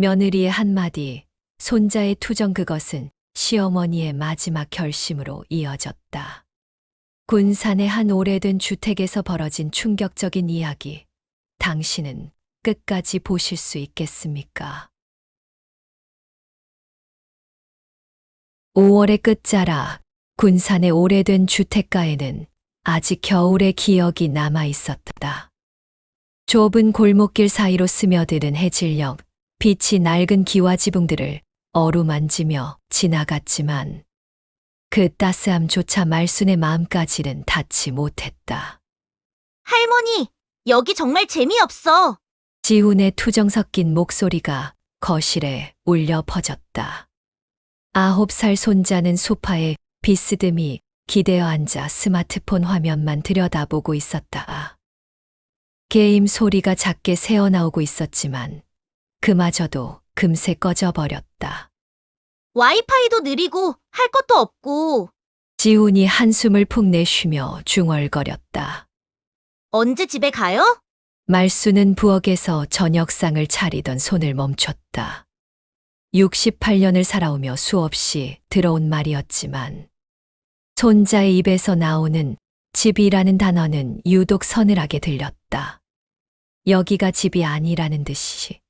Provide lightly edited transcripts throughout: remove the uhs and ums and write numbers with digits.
며느리의 한마디, 손자의 투정, 그것은 시어머니의 마지막 결심으로 이어졌다. 군산의 한 오래된 주택에서 벌어진 충격적인 이야기. 당신은 끝까지 보실 수 있겠습니까? 5월의 끝자락, 군산의 오래된 주택가에는 아직 겨울의 기억이 남아 있었다. 좁은 골목길 사이로 스며드는 해질녘, 빛이 낡은 기와 지붕들을 어루만지며 지나갔지만 그 따스함조차 말순의 마음까지는 닿지 못했다. 할머니, 여기 정말 재미없어. 지훈의 투정 섞인 목소리가 거실에 울려 퍼졌다. 9살 손자는 소파에 비스듬히 기대어 앉아 스마트폰 화면만 들여다보고 있었다. 게임 소리가 작게 새어나오고 있었지만 그마저도 금세 꺼져버렸다. 와이파이도 느리고 할 것도 없고. 지훈이 한숨을 푹 내쉬며 중얼거렸다. 언제 집에 가요? 말수는 부엌에서 저녁상을 차리던 손을 멈췄다. 68년을 살아오며 수없이 들어온 말이었지만 손자의 입에서 나오는 집이라는 단어는 유독 서늘하게 들렸다. 여기가 집이 아니라는 듯이.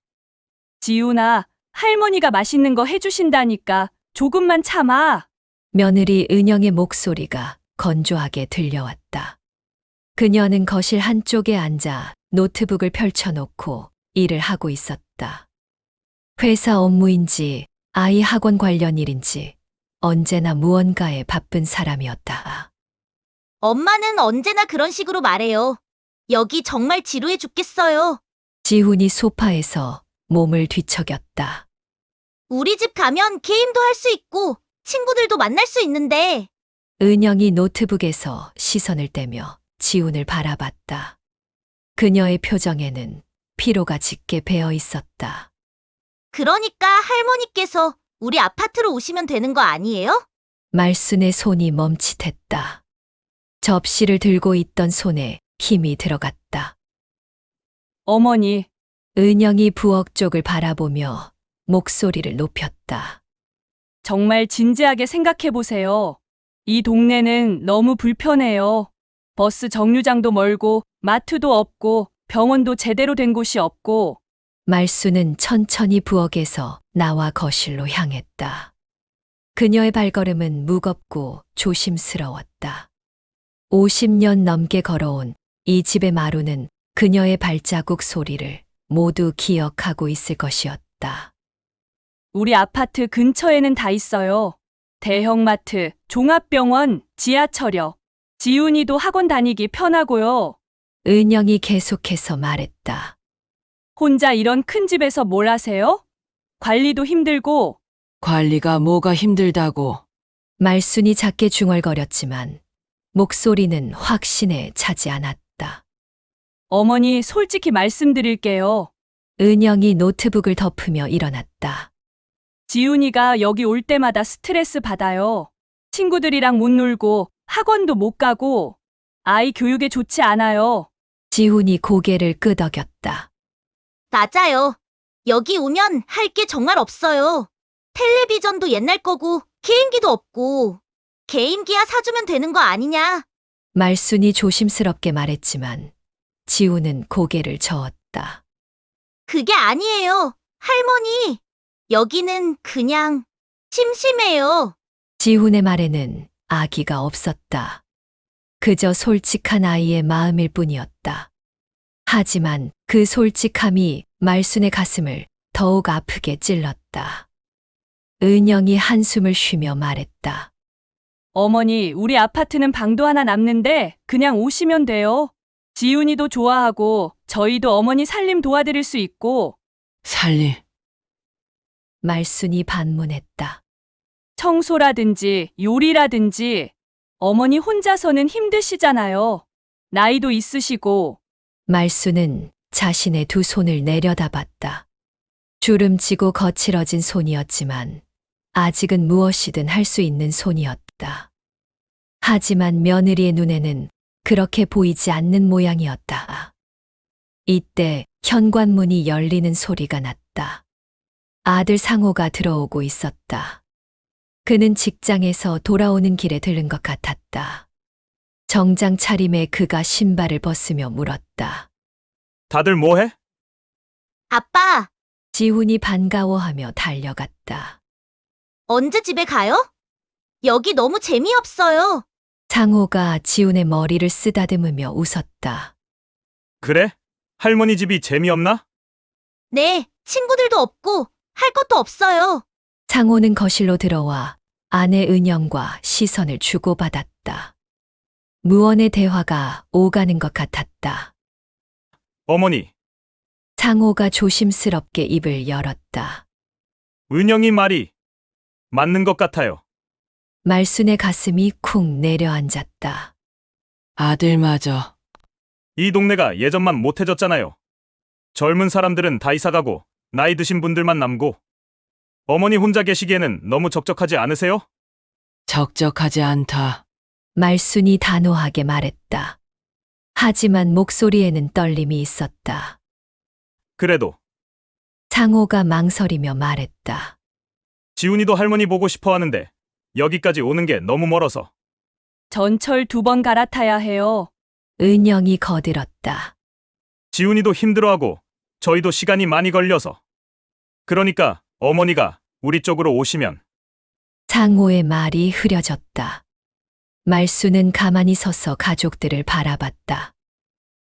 지훈아, 할머니가 맛있는 거 해주신다니까 조금만 참아. 며느리 은영의 목소리가 건조하게 들려왔다. 그녀는 거실 한쪽에 앉아 노트북을 펼쳐놓고 일을 하고 있었다. 회사 업무인지 아이 학원 관련 일인지 언제나 무언가에 바쁜 사람이었다. 엄마는 언제나 그런 식으로 말해요. 여기 정말 지루해 죽겠어요. 지훈이 소파에서 몸을 뒤척였다. 우리 집 가면 게임도 할 수 있고 친구들도 만날 수 있는데. 은영이 노트북에서 시선을 떼며 지훈을 바라봤다. 그녀의 표정에는 피로가 짙게 배어 있었다. 그러니까 할머니께서 우리 아파트로 오시면 되는 거 아니에요? 말순의 손이 멈칫했다. 접시를 들고 있던 손에 힘이 들어갔다. 어머니, 은영이 부엌 쪽을 바라보며 목소리를 높였다. 정말 진지하게 생각해 보세요. 이 동네는 너무 불편해요. 버스 정류장도 멀고 마트도 없고 병원도 제대로 된 곳이 없고. 말수는 천천히 부엌에서 나와 거실로 향했다. 그녀의 발걸음은 무겁고 조심스러웠다. 50년 넘게 걸어온 이 집의 마루는 그녀의 발자국 소리를 모두 기억하고 있을 것이었다. 우리 아파트 근처에는 다 있어요. 대형마트, 종합병원, 지하철역. 지훈이도 학원 다니기 편하고요. 은영이 계속해서 말했다. 혼자 이런 큰 집에서 뭘 하세요? 관리도 힘들고. 관리가 뭐가 힘들다고. 말순이 작게 중얼거렸지만 목소리는 확신에 차지 않았다. 어머니, 솔직히 말씀드릴게요. 은영이 노트북을 덮으며 일어났다. 지훈이가 여기 올 때마다 스트레스 받아요. 친구들이랑 못 놀고 학원도 못 가고 아이 교육에 좋지 않아요. 지훈이 고개를 끄덕였다. 맞아요. 여기 오면 할 게 정말 없어요. 텔레비전도 옛날 거고 게임기도 없고. 게임기야 사주면 되는 거 아니냐? 말순이 조심스럽게 말했지만 지훈은 고개를 저었다. 그게 아니에요. 할머니. 여기는 그냥 심심해요. 지훈의 말에는 아기가 없었다. 그저 솔직한 아이의 마음일 뿐이었다. 하지만 그 솔직함이 말순의 가슴을 더욱 아프게 찔렀다. 은영이 한숨을 쉬며 말했다. 어머니, 우리 아파트는 방도 하나 남는데 그냥 오시면 돼요. 지훈이도 좋아하고 저희도 어머니 살림 도와드릴 수 있고. 살림. 말순이 반문했다. 청소라든지 요리라든지. 어머니 혼자서는 힘드시잖아요. 나이도 있으시고. 말순은 자신의 두 손을 내려다봤다. 주름지고 거칠어진 손이었지만 아직은 무엇이든 할 수 있는 손이었다. 하지만 며느리의 눈에는 그렇게 보이지 않는 모양이었다. 이때 현관문이 열리는 소리가 났다. 아들 상호가 들어오고 있었다. 그는 직장에서 돌아오는 길에 들른 것 같았다. 정장 차림에 그가 신발을 벗으며 물었다. 다들 뭐해? 아빠, 지훈이 반가워하며 달려갔다. 언제 집에 가요? 여기 너무 재미없어요. 상호가 지훈의 머리를 쓰다듬으며 웃었다. 그래? 할머니 집이 재미없나? 네, 친구들도 없고 할 것도 없어요. 상호는 거실로 들어와 아내 은영과 시선을 주고받았다. 무언의 대화가 오가는 것 같았다. 어머니, 상호가 조심스럽게 입을 열었다. 은영이 말이 맞는 것 같아요. 말순의 가슴이 쿵 내려앉았다. 아들마저 이 동네가 예전만 못해졌잖아요. 젊은 사람들은 다 이사가고 나이 드신 분들만 남고 어머니 혼자 계시기에는 너무 적적하지 않으세요? 적적하지 않다. 말순이 단호하게 말했다. 하지만 목소리에는 떨림이 있었다. 그래도 상호가 망설이며 말했다. 지훈이도 할머니 보고 싶어 하는데 여기까지 오는 게 너무 멀어서. 전철 2번 갈아타야 해요. 은영이 거들었다. 지훈이도 힘들어하고 저희도 시간이 많이 걸려서. 그러니까 어머니가 우리 쪽으로 오시면. 상호의 말이 흐려졌다. 말수는 가만히 서서 가족들을 바라봤다.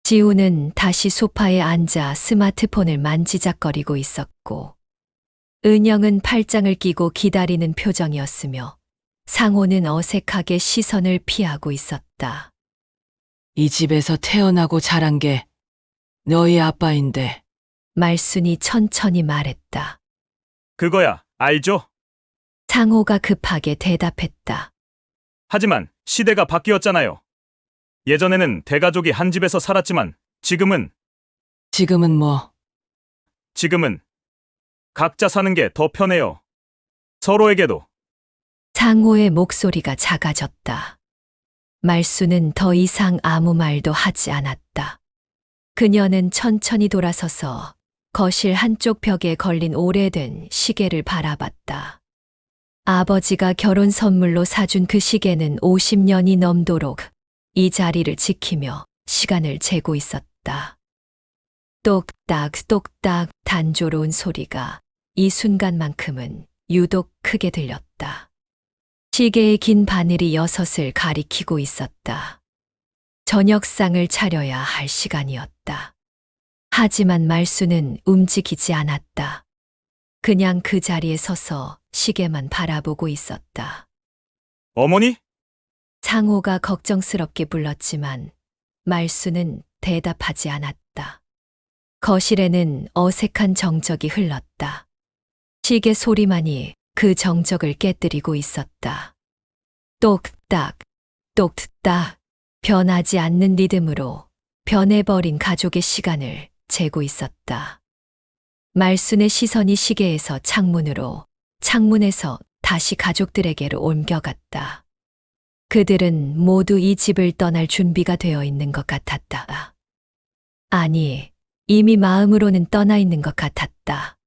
지우는 다시 소파에 앉아 스마트폰을 만지작거리고 있었고, 은영은 팔짱을 끼고 기다리는 표정이었으며, 상호는 어색하게 시선을 피하고 있었다. 이 집에서 태어나고 자란 게 너희 아빠인데 말순이 천천히 말했다. 그거야, 알죠? 상호가 급하게 대답했다. 하지만 시대가 바뀌었잖아요. 예전에는 대가족이 한 집에서 살았지만 지금은 뭐 각자 사는 게 더 편해요. 서로에게도. 상호의 목소리가 작아졌다. 말수는 더 이상 아무 말도 하지 않았다. 그녀는 천천히 돌아서서 거실 한쪽 벽에 걸린 오래된 시계를 바라봤다. 아버지가 결혼 선물로 사준 그 시계는 50년이 넘도록 이 자리를 지키며 시간을 재고 있었다. 똑딱 똑딱 단조로운 소리가 이 순간만큼은 유독 크게 들렸다. 시계의 긴 바늘이 6을 가리키고 있었다. 저녁상을 차려야 할 시간이었다. 하지만 말수는 움직이지 않았다. 그냥 그 자리에 서서 시계만 바라보고 있었다. 어머니? 상호가 걱정스럽게 불렀지만 말수는 대답하지 않았다. 거실에는 어색한 정적이 흘렀다. 시계 소리만이 그 정적을 깨뜨리고 있었다. 똑딱, 똑딱, 변하지 않는 리듬으로 변해버린 가족의 시간을 재고 있었다. 말순의 시선이 시계에서 창문으로, 창문에서 다시 가족들에게로 옮겨갔다. 그들은 모두 이 집을 떠날 준비가 되어 있는 것 같았다. 아니, 이미 마음으로는 떠나 있는 것 같았다.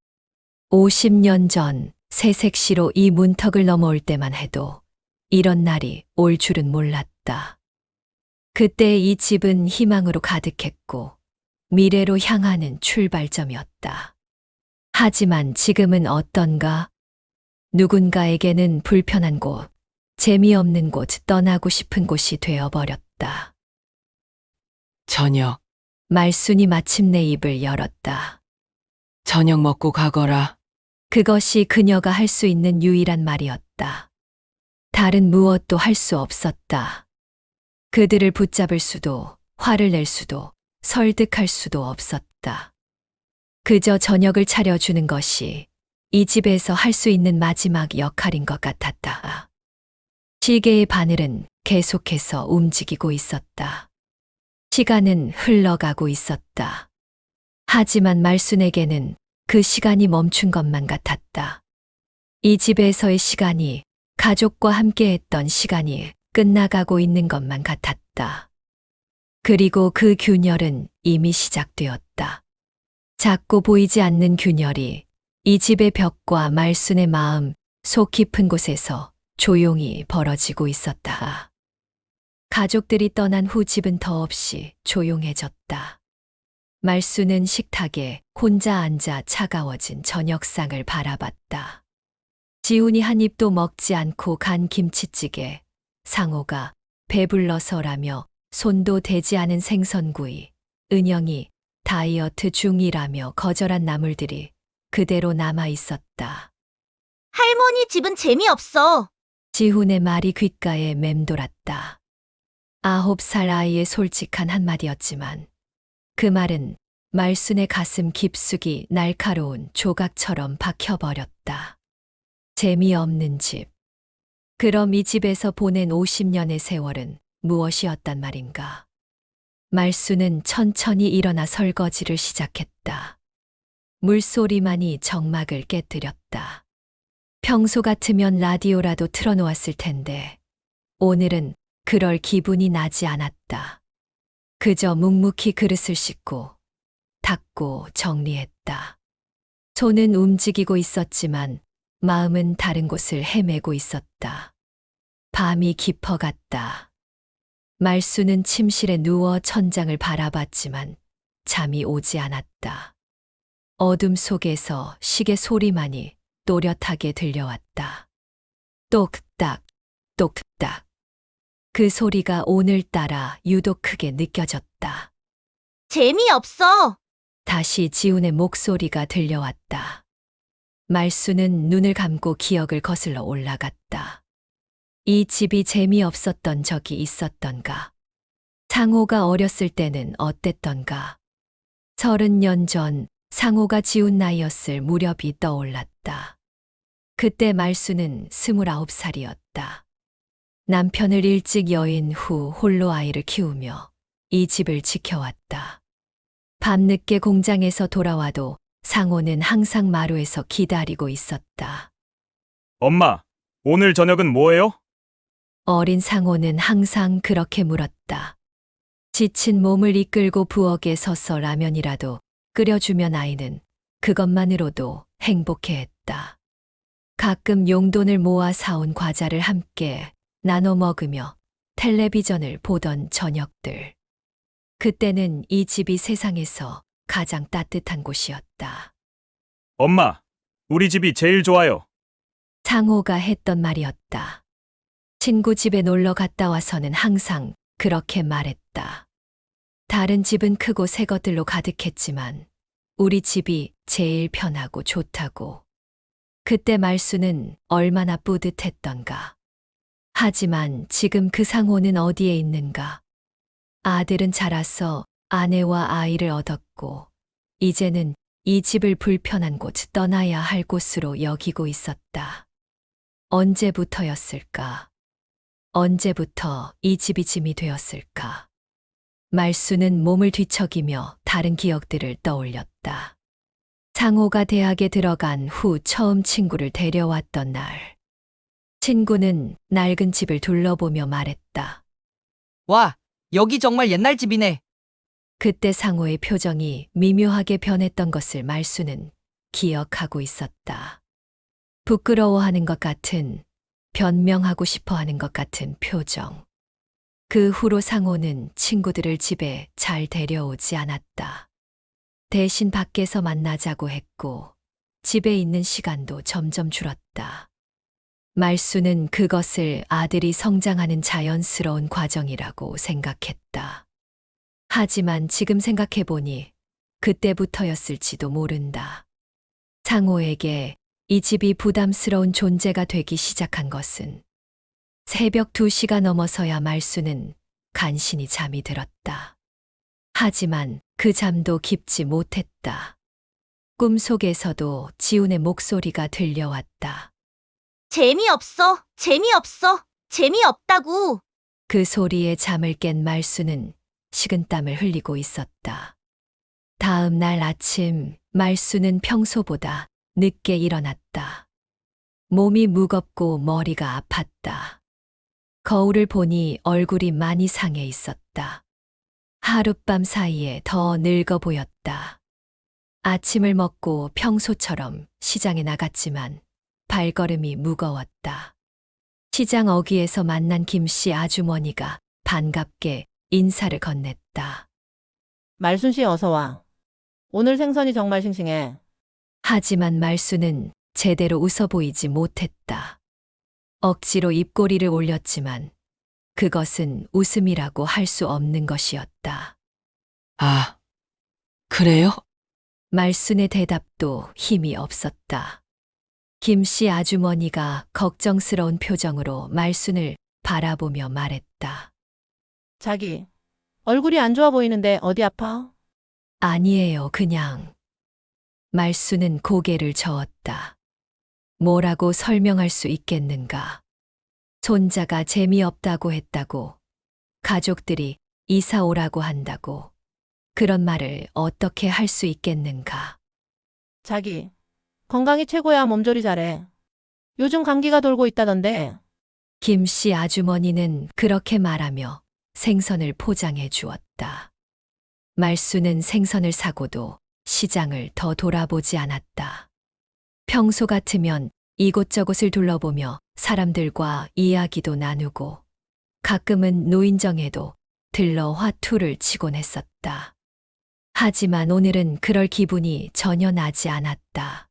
50년 전 새색시로 이 문턱을 넘어올 때만 해도 이런 날이 올 줄은 몰랐다. 그때 이 집은 희망으로 가득했고 미래로 향하는 출발점이었다. 하지만 지금은 어떤가? 누군가에게는 불편한 곳, 재미없는 곳, 떠나고 싶은 곳이 되어버렸다. 저녁, 말순이 마침내 입을 열었다. 저녁 먹고 가거라. 그것이 그녀가 할 수 있는 유일한 말이었다. 다른 무엇도 할 수 없었다. 그들을 붙잡을 수도, 화를 낼 수도, 설득할 수도 없었다. 그저 저녁을 차려주는 것이 이 집에서 할 수 있는 마지막 역할인 것 같았다. 시계의 바늘은 계속해서 움직이고 있었다. 시간은 흘러가고 있었다. 하지만 말순에게는 그 시간이 멈춘 것만 같았다. 이 집에서의 시간이, 가족과 함께했던 시간이 끝나가고 있는 것만 같았다. 그리고 그 균열은 이미 시작되었다. 작고 보이지 않는 균열이 이 집의 벽과 말순의 마음 속 깊은 곳에서 조용히 벌어지고 있었다. 가족들이 떠난 후 집은 더없이 조용해졌다. 말순은 식탁에 혼자 앉아 차가워진 저녁상을 바라봤다. 지훈이 한 입도 먹지 않고 간 김치찌개, 상호가 배불러서라며 손도 대지 않은 생선구이, 은영이 다이어트 중이라며 거절한 나물들이 그대로 남아 있었다. 할머니 집은 재미없어. 지훈의 말이 귓가에 맴돌았다. 9살 아이의 솔직한 한마디였지만 그 말은 말순의 가슴 깊숙이 날카로운 조각처럼 박혀버렸다. 재미없는 집. 그럼 이 집에서 보낸 50년의 세월은 무엇이었단 말인가? 말순은 천천히 일어나 설거지를 시작했다. 물소리만이 정막을 깨뜨렸다. 평소 같으면 라디오라도 틀어놓았을 텐데 오늘은 그럴 기분이 나지 않았다. 그저 묵묵히 그릇을 씻고 닦고 정리했다. 손은 움직이고 있었지만 마음은 다른 곳을 헤매고 있었다. 밤이 깊어갔다. 말순은 침실에 누워 천장을 바라봤지만 잠이 오지 않았다. 어둠 속에서 시계 소리만이 또렷하게 들려왔다. 똑딱, 똑딱. 그 소리가 오늘따라 유독 크게 느껴졌다. 재미없어. 다시 지훈의 목소리가 들려왔다. 말순은 눈을 감고 기억을 거슬러 올라갔다. 이 집이 재미없었던 적이 있었던가? 상호가 어렸을 때는 어땠던가? 30년 전 상호가 지훈 나이였을 무렵이 떠올랐다. 그때 말순은 29살이었다. 남편을 일찍 여인 후 홀로 아이를 키우며 이 집을 지켜왔다. 밤늦게 공장에서 돌아와도 상호는 항상 마루에서 기다리고 있었다. 엄마, 오늘 저녁은 뭐예요? 어린 상호는 항상 그렇게 물었다. 지친 몸을 이끌고 부엌에 서서 라면이라도 끓여주면 아이는 그것만으로도 행복해했다. 가끔 용돈을 모아 사온 과자를 함께 나눠 먹으며 텔레비전을 보던 저녁들. 그때는 이 집이 세상에서 가장 따뜻한 곳이었다. 엄마, 우리 집이 제일 좋아요. 상호가 했던 말이었다. 친구 집에 놀러 갔다 와서는 항상 그렇게 말했다. 다른 집은 크고 새 것들로 가득했지만 우리 집이 제일 편하고 좋다고. 그때 말수는 얼마나 뿌듯했던가. 하지만 지금 그 상호는 어디에 있는가? 아들은 자라서 아내와 아이를 얻었고 이제는 이 집을 불편한 곳 떠나야 할 곳으로 여기고 있었다. 언제부터였을까? 언제부터 이 집이 짐이 되었을까? 말수는 몸을 뒤척이며 다른 기억들을 떠올렸다. 상호가 대학에 들어간 후 처음 친구를 데려왔던 날. 친구는 낡은 집을 둘러보며 말했다. 와, 여기 정말 옛날 집이네. 그때 상호의 표정이 미묘하게 변했던 것을 말수는 기억하고 있었다. 부끄러워하는 것 같은, 변명하고 싶어 하는 것 같은 표정. 그 후로 상호는 친구들을 집에 잘 데려오지 않았다. 대신 밖에서 만나자고 했고, 집에 있는 시간도 점점 줄었다. 말수는 그것을 아들이 성장하는 자연스러운 과정이라고 생각했다. 하지만 지금 생각해보니 그때부터였을지도 모른다. 상호에게 이 집이 부담스러운 존재가 되기 시작한 것은 새벽 2시가 넘어서야 말수는 간신히 잠이 들었다. 하지만 그 잠도 깊지 못했다. 꿈속에서도 지훈의 목소리가 들려왔다. 재미없어. 재미없어. 재미없다고. 그 소리에 잠을 깬 말수는 식은땀을 흘리고 있었다. 다음 날 아침 말수는 평소보다 늦게 일어났다. 몸이 무겁고 머리가 아팠다. 거울을 보니 얼굴이 많이 상해 있었다. 하룻밤 사이에 더 늙어 보였다. 아침을 먹고 평소처럼 시장에 나갔지만 발걸음이 무거웠다. 시장 어귀에서 만난 김씨 아주머니가 반갑게 인사를 건넸다. 말순 씨 어서 와. 오늘 생선이 정말 싱싱해. 하지만 말수는 제대로 웃어 보이지 못했다. 억지로 입꼬리를 올렸지만 그것은 웃음이라고 할 수 없는 것이었다. 아, 그래요? 말순의 대답도 힘이 없었다. 김씨 아주머니가 걱정스러운 표정으로 말순을 바라보며 말했다. 자기, 얼굴이 안 좋아 보이는데 어디 아파? 아니에요, 그냥. 말순은 고개를 저었다. 뭐라고 설명할 수 있겠는가. 손자가 재미없다고 했다고, 가족들이 이사 오라고 한다고, 그런 말을 어떻게 할 수 있겠는가. 자기, 건강이 최고야. 몸조리 잘해. 요즘 감기가 돌고 있다던데. 김씨 아주머니는 그렇게 말하며 생선을 포장해 주었다. 말수는 생선을 사고도 시장을 더 돌아보지 않았다. 평소 같으면 이곳저곳을 둘러보며 사람들과 이야기도 나누고 가끔은 노인정에도 들러 화투를 치곤 했었다. 하지만 오늘은 그럴 기분이 전혀 나지 않았다.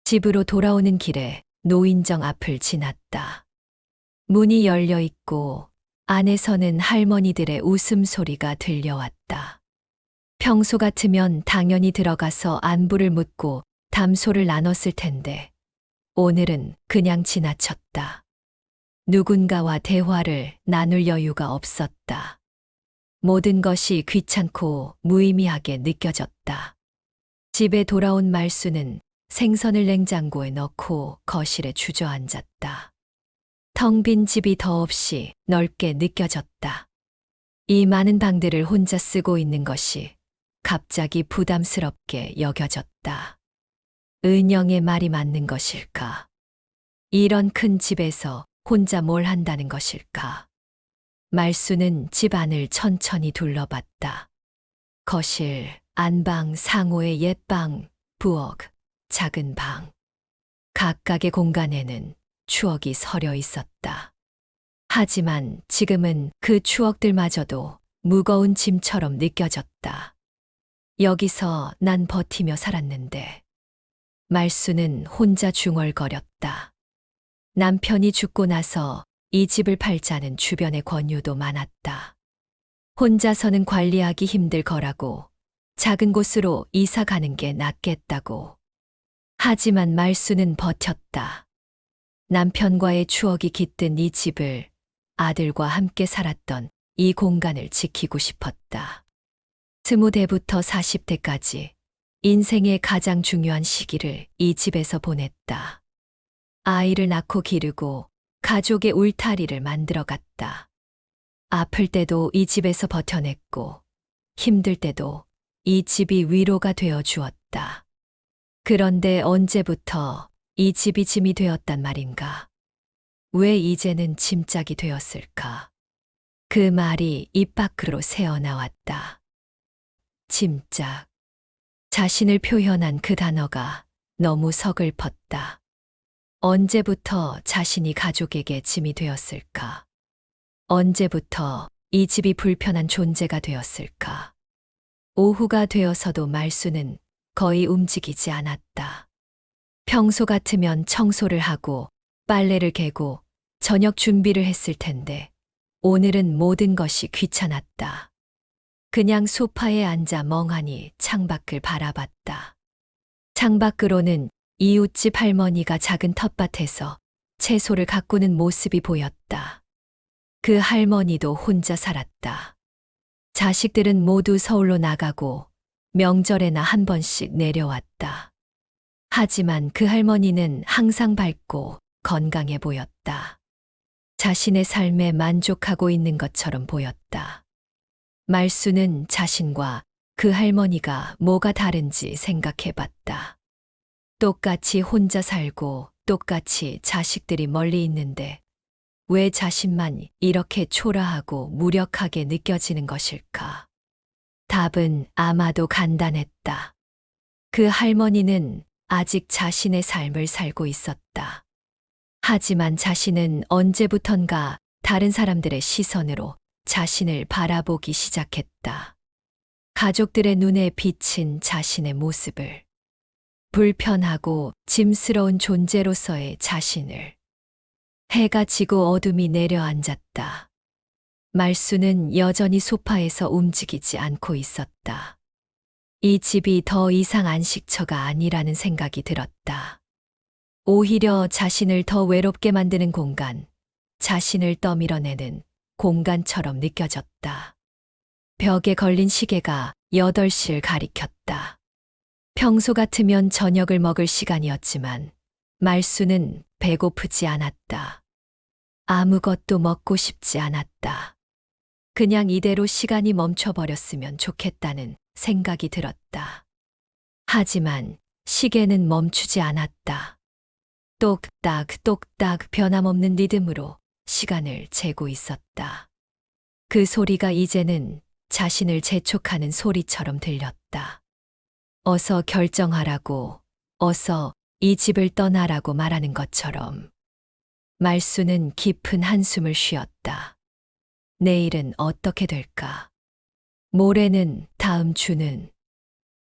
집으로 돌아오는 길에 노인정 앞을 지났다. 문이 열려 있고 안에서는 할머니들의 웃음소리가 들려왔다. 평소 같으면 당연히 들어가서 안부를 묻고 담소를 나눴을 텐데 오늘은 그냥 지나쳤다. 누군가와 대화를 나눌 여유가 없었다. 모든 것이 귀찮고 무의미하게 느껴졌다. 집에 돌아온 말수는 생선을 냉장고에 넣고 거실에 주저앉았다. 텅 빈 집이 더없이 넓게 느껴졌다. 이 많은 방들을 혼자 쓰고 있는 것이 갑자기 부담스럽게 여겨졌다. 은영의 말이 맞는 것일까? 이런 큰 집에서 혼자 뭘 한다는 것일까? 말수는 집 안을 천천히 둘러봤다. 거실, 안방, 상호의 옛방, 부엌, 작은 방. 각각의 공간에는 추억이 서려 있었다. 하지만 지금은 그 추억들마저도 무거운 짐처럼 느껴졌다. 여기서 난 버티며 살았는데. 말수는 혼자 중얼거렸다. 남편이 죽고 나서 이 집을 팔자는 주변의 권유도 많았다. 혼자서는 관리하기 힘들 거라고, 작은 곳으로 이사 가는 게 낫겠다고. 하지만 말수는 버텼다. 남편과의 추억이 깃든 이 집을, 아들과 함께 살았던 이 공간을 지키고 싶었다. 20대부터 40대까지 인생의 가장 중요한 시기를 이 집에서 보냈다. 아이를 낳고 기르고 가족의 울타리를 만들어갔다. 아플 때도 이 집에서 버텨냈고 힘들 때도 이 집이 위로가 되어 주었다. 그런데 언제부터 이 집이 짐이 되었단 말인가? 왜 이제는 짐짝이 되었을까? 그 말이 입 밖으로 새어나왔다. 짐짝. 자신을 표현한 그 단어가 너무 서글펐다. 언제부터 자신이 가족에게 짐이 되었을까? 언제부터 이 집이 불편한 존재가 되었을까? 오후가 되어서도 말수는 거의 움직이지 않았다. 평소 같으면 청소를 하고 빨래를 개고 저녁 준비를 했을 텐데 오늘은 모든 것이 귀찮았다. 그냥 소파에 앉아 멍하니 창밖을 바라봤다. 창밖으로는 이웃집 할머니가 작은 텃밭에서 채소를 가꾸는 모습이 보였다. 그 할머니도 혼자 살았다. 자식들은 모두 서울로 나가고 명절에나 한 번씩 내려왔다. 하지만 그 할머니는 항상 밝고 건강해 보였다. 자신의 삶에 만족하고 있는 것처럼 보였다. 말수는 자신과 그 할머니가 뭐가 다른지 생각해 봤다. 똑같이 혼자 살고 똑같이 자식들이 멀리 있는데 왜 자신만 이렇게 초라하고 무력하게 느껴지는 것일까? 답은 아마도 간단했다. 그 할머니는 아직 자신의 삶을 살고 있었다. 하지만 자신은 언제부턴가 다른 사람들의 시선으로 자신을 바라보기 시작했다. 가족들의 눈에 비친 자신의 모습을, 불편하고 짐스러운 존재로서의 자신을. 해가 지고 어둠이 내려앉았다. 말수는 여전히 소파에서 움직이지 않고 있었다. 이 집이 더 이상 안식처가 아니라는 생각이 들었다. 오히려 자신을 더 외롭게 만드는 공간, 자신을 떠밀어내는 공간처럼 느껴졌다. 벽에 걸린 시계가 8시를 가리켰다. 평소 같으면 저녁을 먹을 시간이었지만 말수는 배고프지 않았다. 아무것도 먹고 싶지 않았다. 그냥 이대로 시간이 멈춰버렸으면 좋겠다는 생각이 들었다. 하지만 시계는 멈추지 않았다. 똑딱 똑딱 변함없는 리듬으로 시간을 재고 있었다. 그 소리가 이제는 자신을 재촉하는 소리처럼 들렸다. 어서 결정하라고, 어서 이 집을 떠나라고 말하는 것처럼. 말수는 깊은 한숨을 쉬었다. 내일은 어떻게 될까? 모레는, 다음 주는.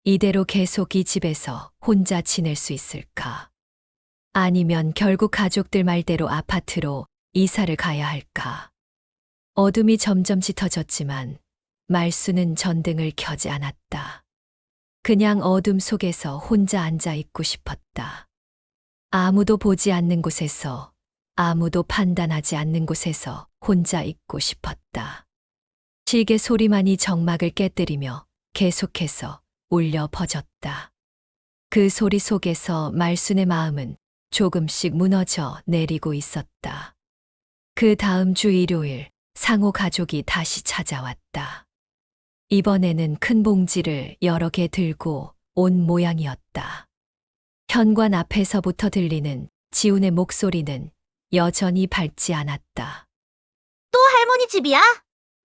이대로 계속 이 집에서 혼자 지낼 수 있을까? 아니면 결국 가족들 말대로 아파트로 이사를 가야 할까? 어둠이 점점 짙어졌지만 말수는 전등을 켜지 않았다. 그냥 어둠 속에서 혼자 앉아 있고 싶었다. 아무도 보지 않는 곳에서, 아무도 판단하지 않는 곳에서 혼자 있고 싶었다. 시계 소리만이 정막을 깨뜨리며 계속해서 울려 퍼졌다. 그 소리 속에서 말순의 마음은 조금씩 무너져 내리고 있었다. 그 다음 주 일요일, 상호 가족이 다시 찾아왔다. 이번에는 큰 봉지를 여러 개 들고 온 모양이었다. 현관 앞에서부터 들리는 지훈의 목소리는 여전히 밝지 않았다. 또 할머니 집이야?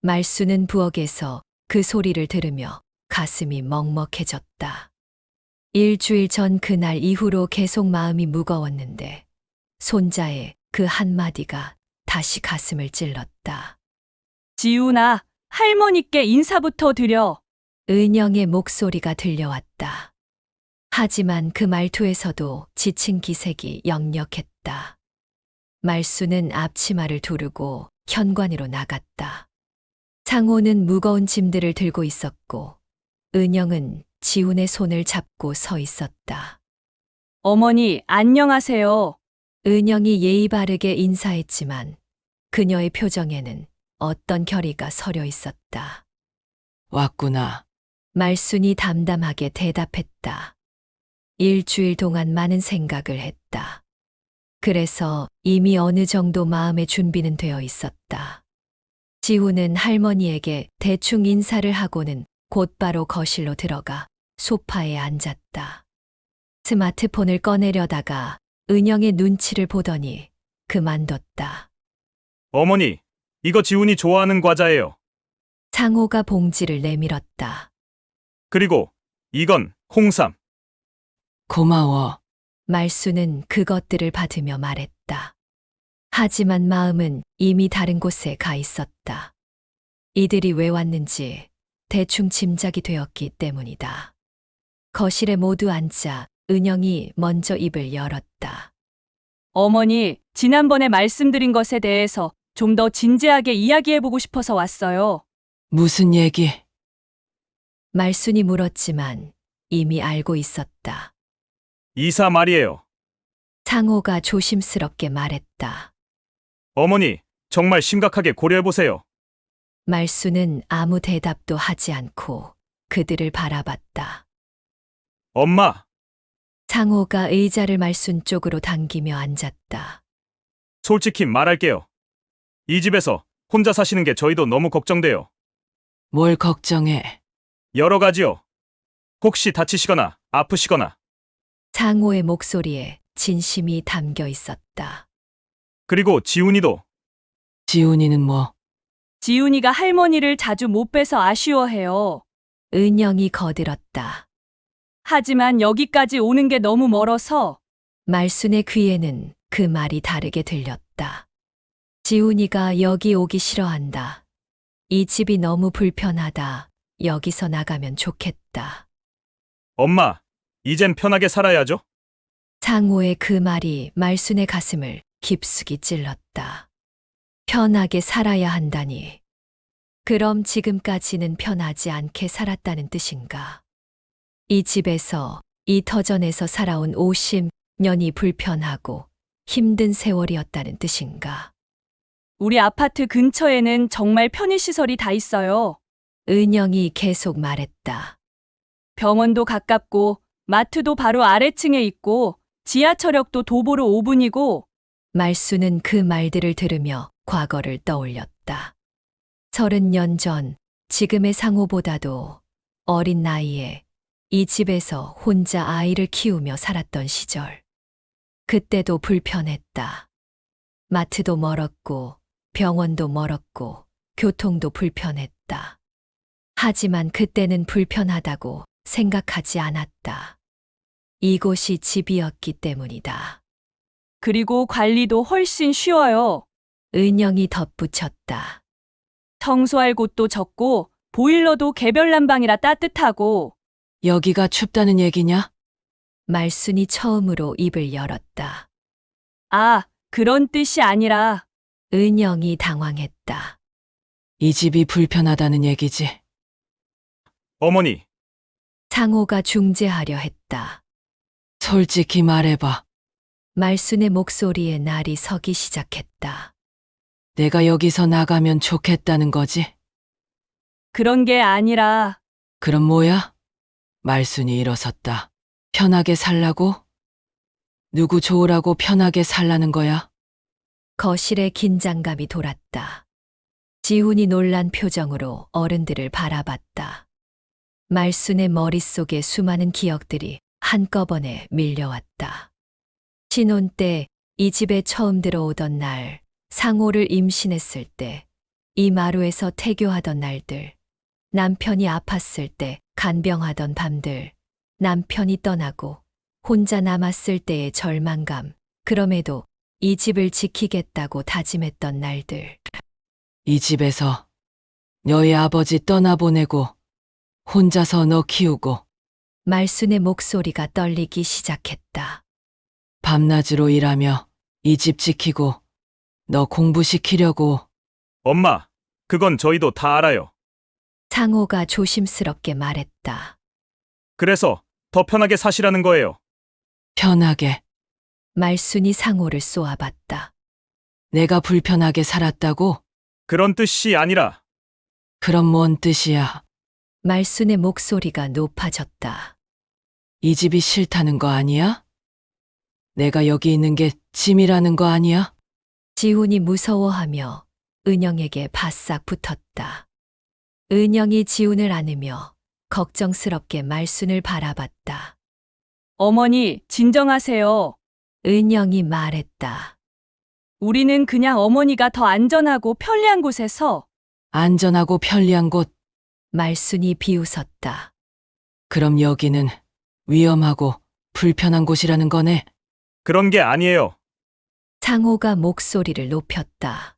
말수는 부엌에서 그 소리를 들으며 가슴이 먹먹해졌다. 일주일 전 그날 이후로 계속 마음이 무거웠는데 손자의 그 한마디가 다시 가슴을 찔렀다. 지훈아, 할머니께 인사부터 드려. 은영의 목소리가 들려왔다. 하지만 그 말투에서도 지친 기색이 역력했다. 말수는 앞치마를 두르고 현관으로 나갔다. 상호는 무거운 짐들을 들고 있었고 은영은 지훈의 손을 잡고 서 있었다. 어머니, 안녕하세요. 은영이 예의 바르게 인사했지만 그녀의 표정에는 어떤 결의가 서려 있었다. 왔구나. 말순이 담담하게 대답했다. 일주일 동안 많은 생각을 했다. 그래서 이미 어느 정도 마음의 준비는 되어 있었다. 지훈은 할머니에게 대충 인사를 하고는 곧바로 거실로 들어가 소파에 앉았다. 스마트폰을 꺼내려다가 은영의 눈치를 보더니 그만뒀다. 어머니, 이거 지훈이 좋아하는 과자예요. 상호가 봉지를 내밀었다. 그리고 이건 홍삼. 고마워. 말수는 그것들을 받으며 말했다. 하지만 마음은 이미 다른 곳에 가 있었다. 이들이 왜 왔는지 대충 짐작이 되었기 때문이다. 거실에 모두 앉자 은영이 먼저 입을 열었다. 어머니, 지난번에 말씀드린 것에 대해서 좀 더 진지하게 이야기해보고 싶어서 왔어요. 무슨 얘기? 말순이 물었지만 이미 알고 있었다. 이사 말이에요. 상호가 조심스럽게 말했다. 어머니, 정말 심각하게 고려해보세요. 말수는 아무 대답도 하지 않고 그들을 바라봤다. 엄마, 상호가 의자를 말순 쪽으로 당기며 앉았다. 솔직히 말할게요. 이 집에서 혼자 사시는 게 저희도 너무 걱정돼요. 뭘 걱정해? 여러 가지요. 혹시 다치시거나 아프시거나. 상호의 목소리에 진심이 담겨 있었다. 그리고 지훈이도. 지훈이는 뭐? 지훈이가 할머니를 자주 못 뵈서 아쉬워해요. 은영이 거들었다. 하지만 여기까지 오는 게 너무 멀어서 말순의 귀에는 그 말이 다르게 들렸다. 지훈이가 여기 오기 싫어한다. 이 집이 너무 불편하다. 여기서 나가면 좋겠다. 엄마, 이젠 편하게 살아야죠? 상호의 그 말이 말순의 가슴을 깊숙이 찔렀다. 편하게 살아야 한다니. 그럼 지금까지는 편하지 않게 살았다는 뜻인가? 이 집에서, 이 터전에서 살아온 50년이 불편하고 힘든 세월이었다는 뜻인가? 우리 아파트 근처에는 정말 편의시설이 다 있어요. 은영이 계속 말했다. 병원도 가깝고 마트도 바로 아래층에 있고 지하철역도 도보로 5분이고 말수는 그 말들을 들으며 과거를 떠올렸다. 30년 전 지금의 상호보다도 어린 나이에 이 집에서 혼자 아이를 키우며 살았던 시절. 그때도 불편했다. 마트도 멀었고 병원도 멀었고 교통도 불편했다. 하지만 그때는 불편하다고 생각하지 않았다. 이곳이 집이었기 때문이다. 그리고 관리도 훨씬 쉬워요. 은영이 덧붙였다. 청소할 곳도 적고 보일러도 개별 난방이라 따뜻하고 여기가 춥다는 얘기냐? 말순이 처음으로 입을 열었다. 아, 그런 뜻이 아니라 은영이 당황했다. 이 집이 불편하다는 얘기지. 어머니, 상호가 중재하려 했다. 솔직히 말해봐. 말순의 목소리에 날이 서기 시작했다. 내가 여기서 나가면 좋겠다는 거지? 그런 게 아니라 그럼 뭐야? 말순이 일어섰다. 편하게 살라고? 누구 좋으라고 편하게 살라는 거야? 거실에 긴장감이 돌았다. 지훈이 놀란 표정으로 어른들을 바라봤다. 말순의 머릿속에 수많은 기억들이 한꺼번에 밀려왔다. 신혼 때 이 집에 처음 들어오던 날, 상호를 임신했을 때, 이 마루에서 태교하던 날들, 남편이 아팠을 때 간병하던 밤들, 남편이 떠나고 혼자 남았을 때의 절망감, 그럼에도 이 집을 지키겠다고 다짐했던 날들. 이 집에서 너희 아버지 떠나보내고 혼자서 너 키우고 말순의 목소리가 떨리기 시작했다. 밤낮으로 일하며 이 집 지키고 너 공부시키려고. 엄마, 그건 저희도 다 알아요. 상호가 조심스럽게 말했다. 그래서 더 편하게 사시라는 거예요. 편하게. 말순이 상호를 쏘아봤다. 내가 불편하게 살았다고? 그런 뜻이 아니라 그럼 뭔 뜻이야? 말순의 목소리가 높아졌다. 이 집이 싫다는 거 아니야? 내가 여기 있는 게 짐이라는 거 아니야? 지훈이 무서워하며 은영에게 바싹 붙었다. 은영이 지훈을 안으며 걱정스럽게 말순을 바라봤다. 어머니, 진정하세요. 은영이 말했다. 우리는 그냥 어머니가 더 안전하고 편리한 곳에서 안전하고 편리한 곳. 말순이 비웃었다. 그럼 여기는 위험하고 불편한 곳이라는 거네. 그런 게 아니에요. 상호가 목소리를 높였다.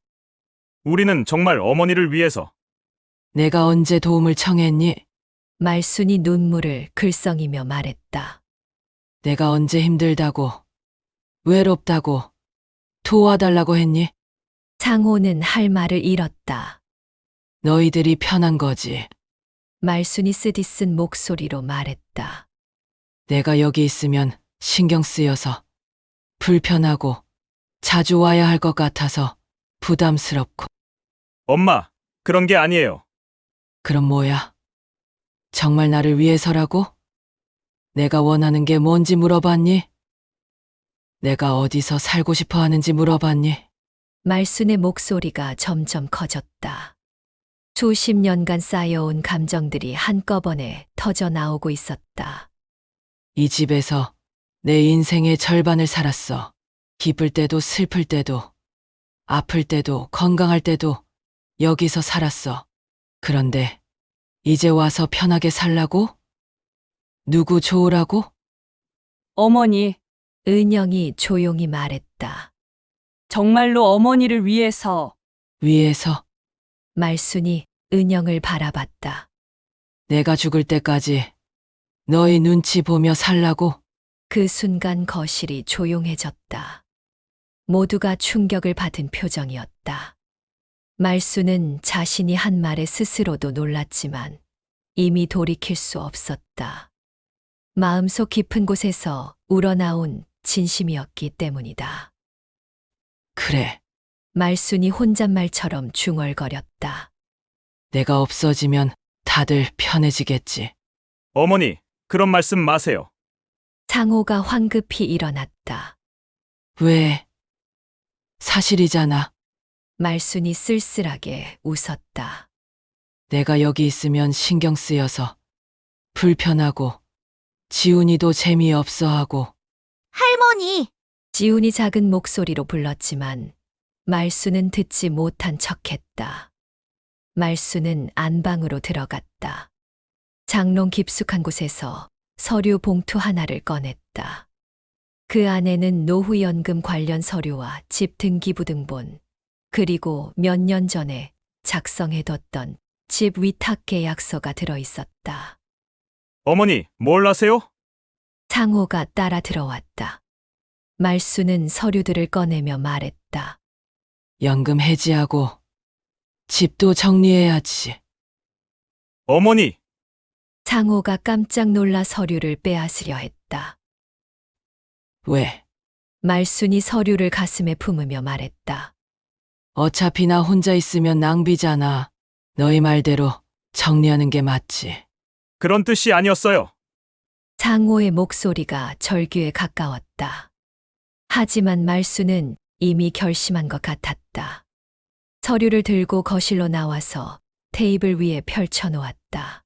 우리는 정말 어머니를 위해서. 내가 언제 도움을 청했니? 말순이 눈물을 글썽이며 말했다. 내가 언제 힘들다고, 외롭다고, 도와달라고 했니? 상호는 할 말을 잃었다. 너희들이 편한 거지. 말순이 쓰디쓴 목소리로 말했다. 내가 여기 있으면 신경 쓰여서 불편하고 자주 와야 할 것 같아서 부담스럽고. 엄마, 그런 게 아니에요. 그럼 뭐야? 정말 나를 위해서라고? 내가 원하는 게 뭔지 물어봤니? 내가 어디서 살고 싶어 하는지 물어봤니? 말순의 목소리가 점점 커졌다. 수십 년간 쌓여온 감정들이 한꺼번에 터져 나오고 있었다. 이 집에서 내 인생의 절반을 살았어. 기쁠 때도 슬플 때도, 아플 때도 건강할 때도 여기서 살았어. 그런데 이제 와서 편하게 살라고? 누구 좋으라고? 어머니, 은영이 조용히 말했다. 정말로 어머니를 위해서 위에서 말순이 은영을 바라봤다. 내가 죽을 때까지 너희 눈치 보며 살라고? 그 순간 거실이 조용해졌다. 모두가 충격을 받은 표정이었다. 말수는 자신이 한 말에 스스로도 놀랐지만 이미 돌이킬 수 없었다. 마음속 깊은 곳에서 우러나온 진심이었기 때문이다. 그래, 말순이 혼잣말처럼 중얼거렸다. 내가 없어지면 다들 편해지겠지. 어머니, 그런 말씀 마세요. 상호가 황급히 일어났다. 왜? 사실이잖아. 말순이 쓸쓸하게 웃었다. 내가 여기 있으면 신경 쓰여서 불편하고 지훈이도 재미없어 하고. 할머니, 지훈이 작은 목소리로 불렀지만 말수는 듣지 못한 척했다. 말수는 안방으로 들어갔다. 장롱 깊숙한 곳에서 서류 봉투 하나를 꺼냈다. 그 안에는 노후연금 관련 서류와 집 등기부등본, 그리고 몇 년 전에 작성해뒀던 집 위탁 계약서가 들어있었다. 어머니, 뭘 아세요? 상호가 따라 들어왔다. 말수는 서류들을 꺼내며 말했다. 연금 해지하고 집도 정리해야지. 어머니, 상호가 깜짝 놀라 서류를 빼앗으려 했다. 왜? 말순이 서류를 가슴에 품으며 말했다. 어차피 나 혼자 있으면 낭비잖아. 너희 말대로 정리하는 게 맞지. 그런 뜻이 아니었어요. 상호의 목소리가 절규에 가까웠다. 하지만 말수는 이미 결심한 것 같았다. 서류를 들고 거실로 나와서 테이블 위에 펼쳐놓았다.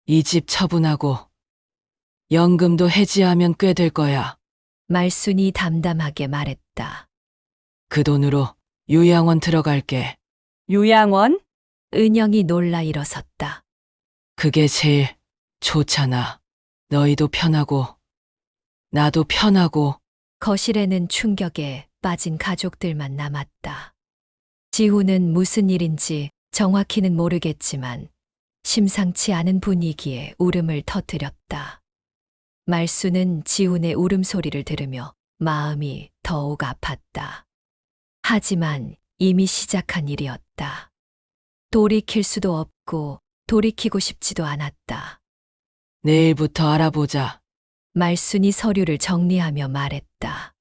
이 집 처분하고 연금도 해지하면 꽤 될 거야. 말순이 담담하게 말했다. 그 돈으로 요양원 들어갈게. 요양원? 은영이 놀라 일어섰다. 그게 제일 좋잖아. 너희도 편하고 나도 편하고. 거실에는 충격에 빠진 가족들만 남았다. 지훈은 무슨 일인지 정확히는 모르겠지만 심상치 않은 분위기에 울음을 터뜨렸다. 말수는 지훈의 울음소리를 들으며 마음이 더욱 아팠다. 하지만 이미 시작한 일이었다. 돌이킬 수도 없고 돌이키고 싶지도 않았다. 내일부터 알아보자. 말순이 서류를 정리하며 말했다.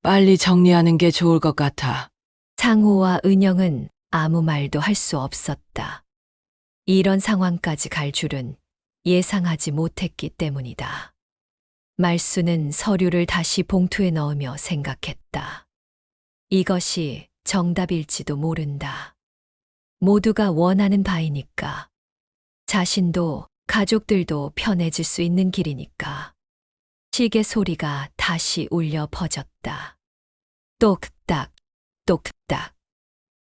빨리 정리하는 게 좋을 것 같아. 상호와 은영은 아무 말도 할 수 없었다. 이런 상황까지 갈 줄은 예상하지 못했기 때문이다. 말수는 서류를 다시 봉투에 넣으며 생각했다. 이것이 정답일지도 모른다. 모두가 원하는 바이니까. 자신도 가족들도 편해질 수 있는 길이니까. 시계 소리가 다시 울려 퍼졌다. 똑딱, 똑딱.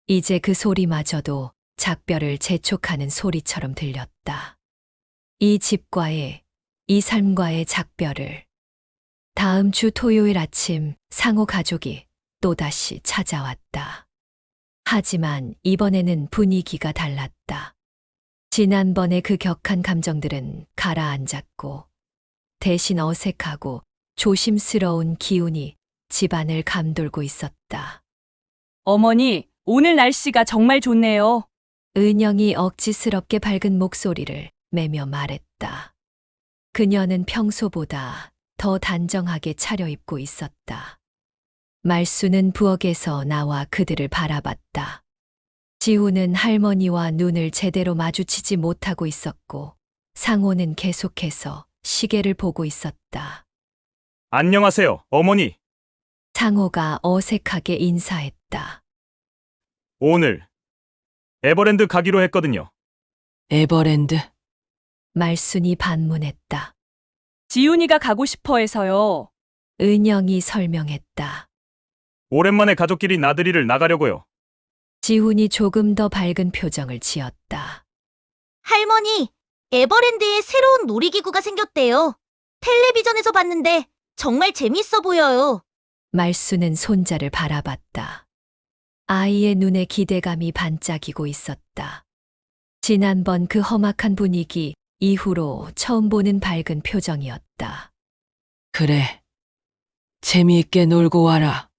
이제 그 소리마저도 작별을 재촉하는 소리처럼 들렸다. 이 집과의, 이 삶과의 작별을. 다음 주 토요일 아침 상호 가족이 또다시 찾아왔다. 하지만 이번에는 분위기가 달랐다. 지난번의 그 격한 감정들은 가라앉았고 대신 어색하고 조심스러운 기운이 집안을 감돌고 있었다. 어머니, 오늘 날씨가 정말 좋네요. 은영이 억지스럽게 밝은 목소리를 매며 말했다. 그녀는 평소보다 더 단정하게 차려입고 있었다. 말수는 부엌에서 나와 그들을 바라봤다. 지훈은 할머니와 눈을 제대로 마주치지 못하고 있었고 상호는 계속해서 시계를 보고 있었다. 안녕하세요, 어머니. 상호가 어색하게 인사했다. 오늘 에버랜드 가기로 했거든요. 에버랜드? 말순이 반문했다. 지훈이가 가고 싶어 해서요. 은영이 설명했다. 오랜만에 가족끼리 나들이를 나가려고요. 지훈이 조금 더 밝은 표정을 지었다. 할머니, 에버랜드에 새로운 놀이기구가 생겼대요. 텔레비전에서 봤는데 정말 재밌어 보여요. 말수는 손자를 바라봤다. 아이의 눈에 기대감이 반짝이고 있었다. 지난번 그 험악한 분위기 이후로 처음 보는 밝은 표정이었다. 그래. 재미있게 놀고 와라.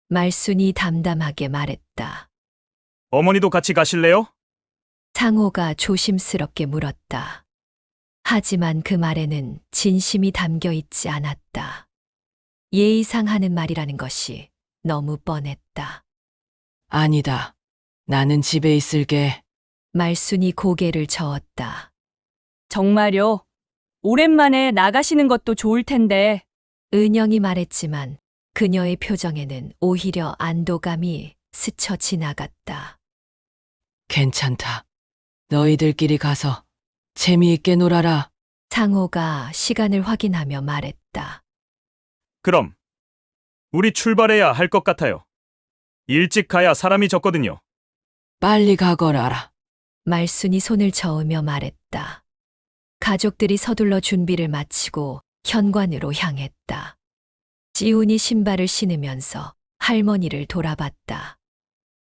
말순이 담담하게 말했다. 어머니도 같이 가실래요? 상호가 조심스럽게 물었다. 하지만 그 말에는 진심이 담겨 있지 않았다. 예의상 하는 말이라는 것이 너무 뻔했다. 아니다. 나는 집에 있을게. 말순이 고개를 저었다. 정말요? 오랜만에 나가시는 것도 좋을 텐데. 은영이 말했지만 그녀의 표정에는 오히려 안도감이 스쳐 지나갔다. 괜찮다. 너희들끼리 가서 재미있게 놀아라. 상호가 시간을 확인하며 말했다. 그럼 우리 출발해야 할 것 같아요. 일찍 가야 사람이 적거든요. 빨리 가거라. 말순이 손을 저으며 말했다. 가족들이 서둘러 준비를 마치고 현관으로 향했다. 지훈이 신발을 신으면서 할머니를 돌아봤다.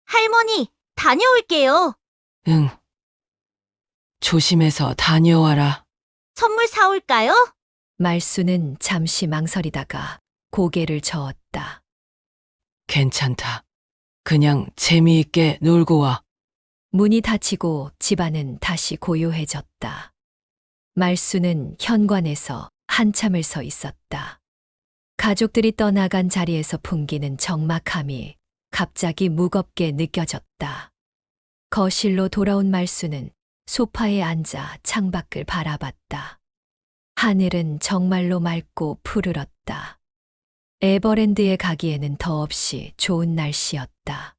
할머니, 다녀올게요. 응. 조심해서 다녀와라. 선물 사올까요? 말순은 잠시 망설이다가 고개를 저었다. 괜찮다. 그냥 재미있게 놀고 와. 문이 닫히고 집안은 다시 고요해졌다. 말순은 현관에서 한참을 서 있었다. 가족들이 떠나간 자리에서 풍기는 적막함이 갑자기 무겁게 느껴졌다. 거실로 돌아온 말순은 소파에 앉아 창밖을 바라봤다. 하늘은 정말로 맑고 푸르렀다. 에버랜드에 가기에는 더없이 좋은 날씨였다.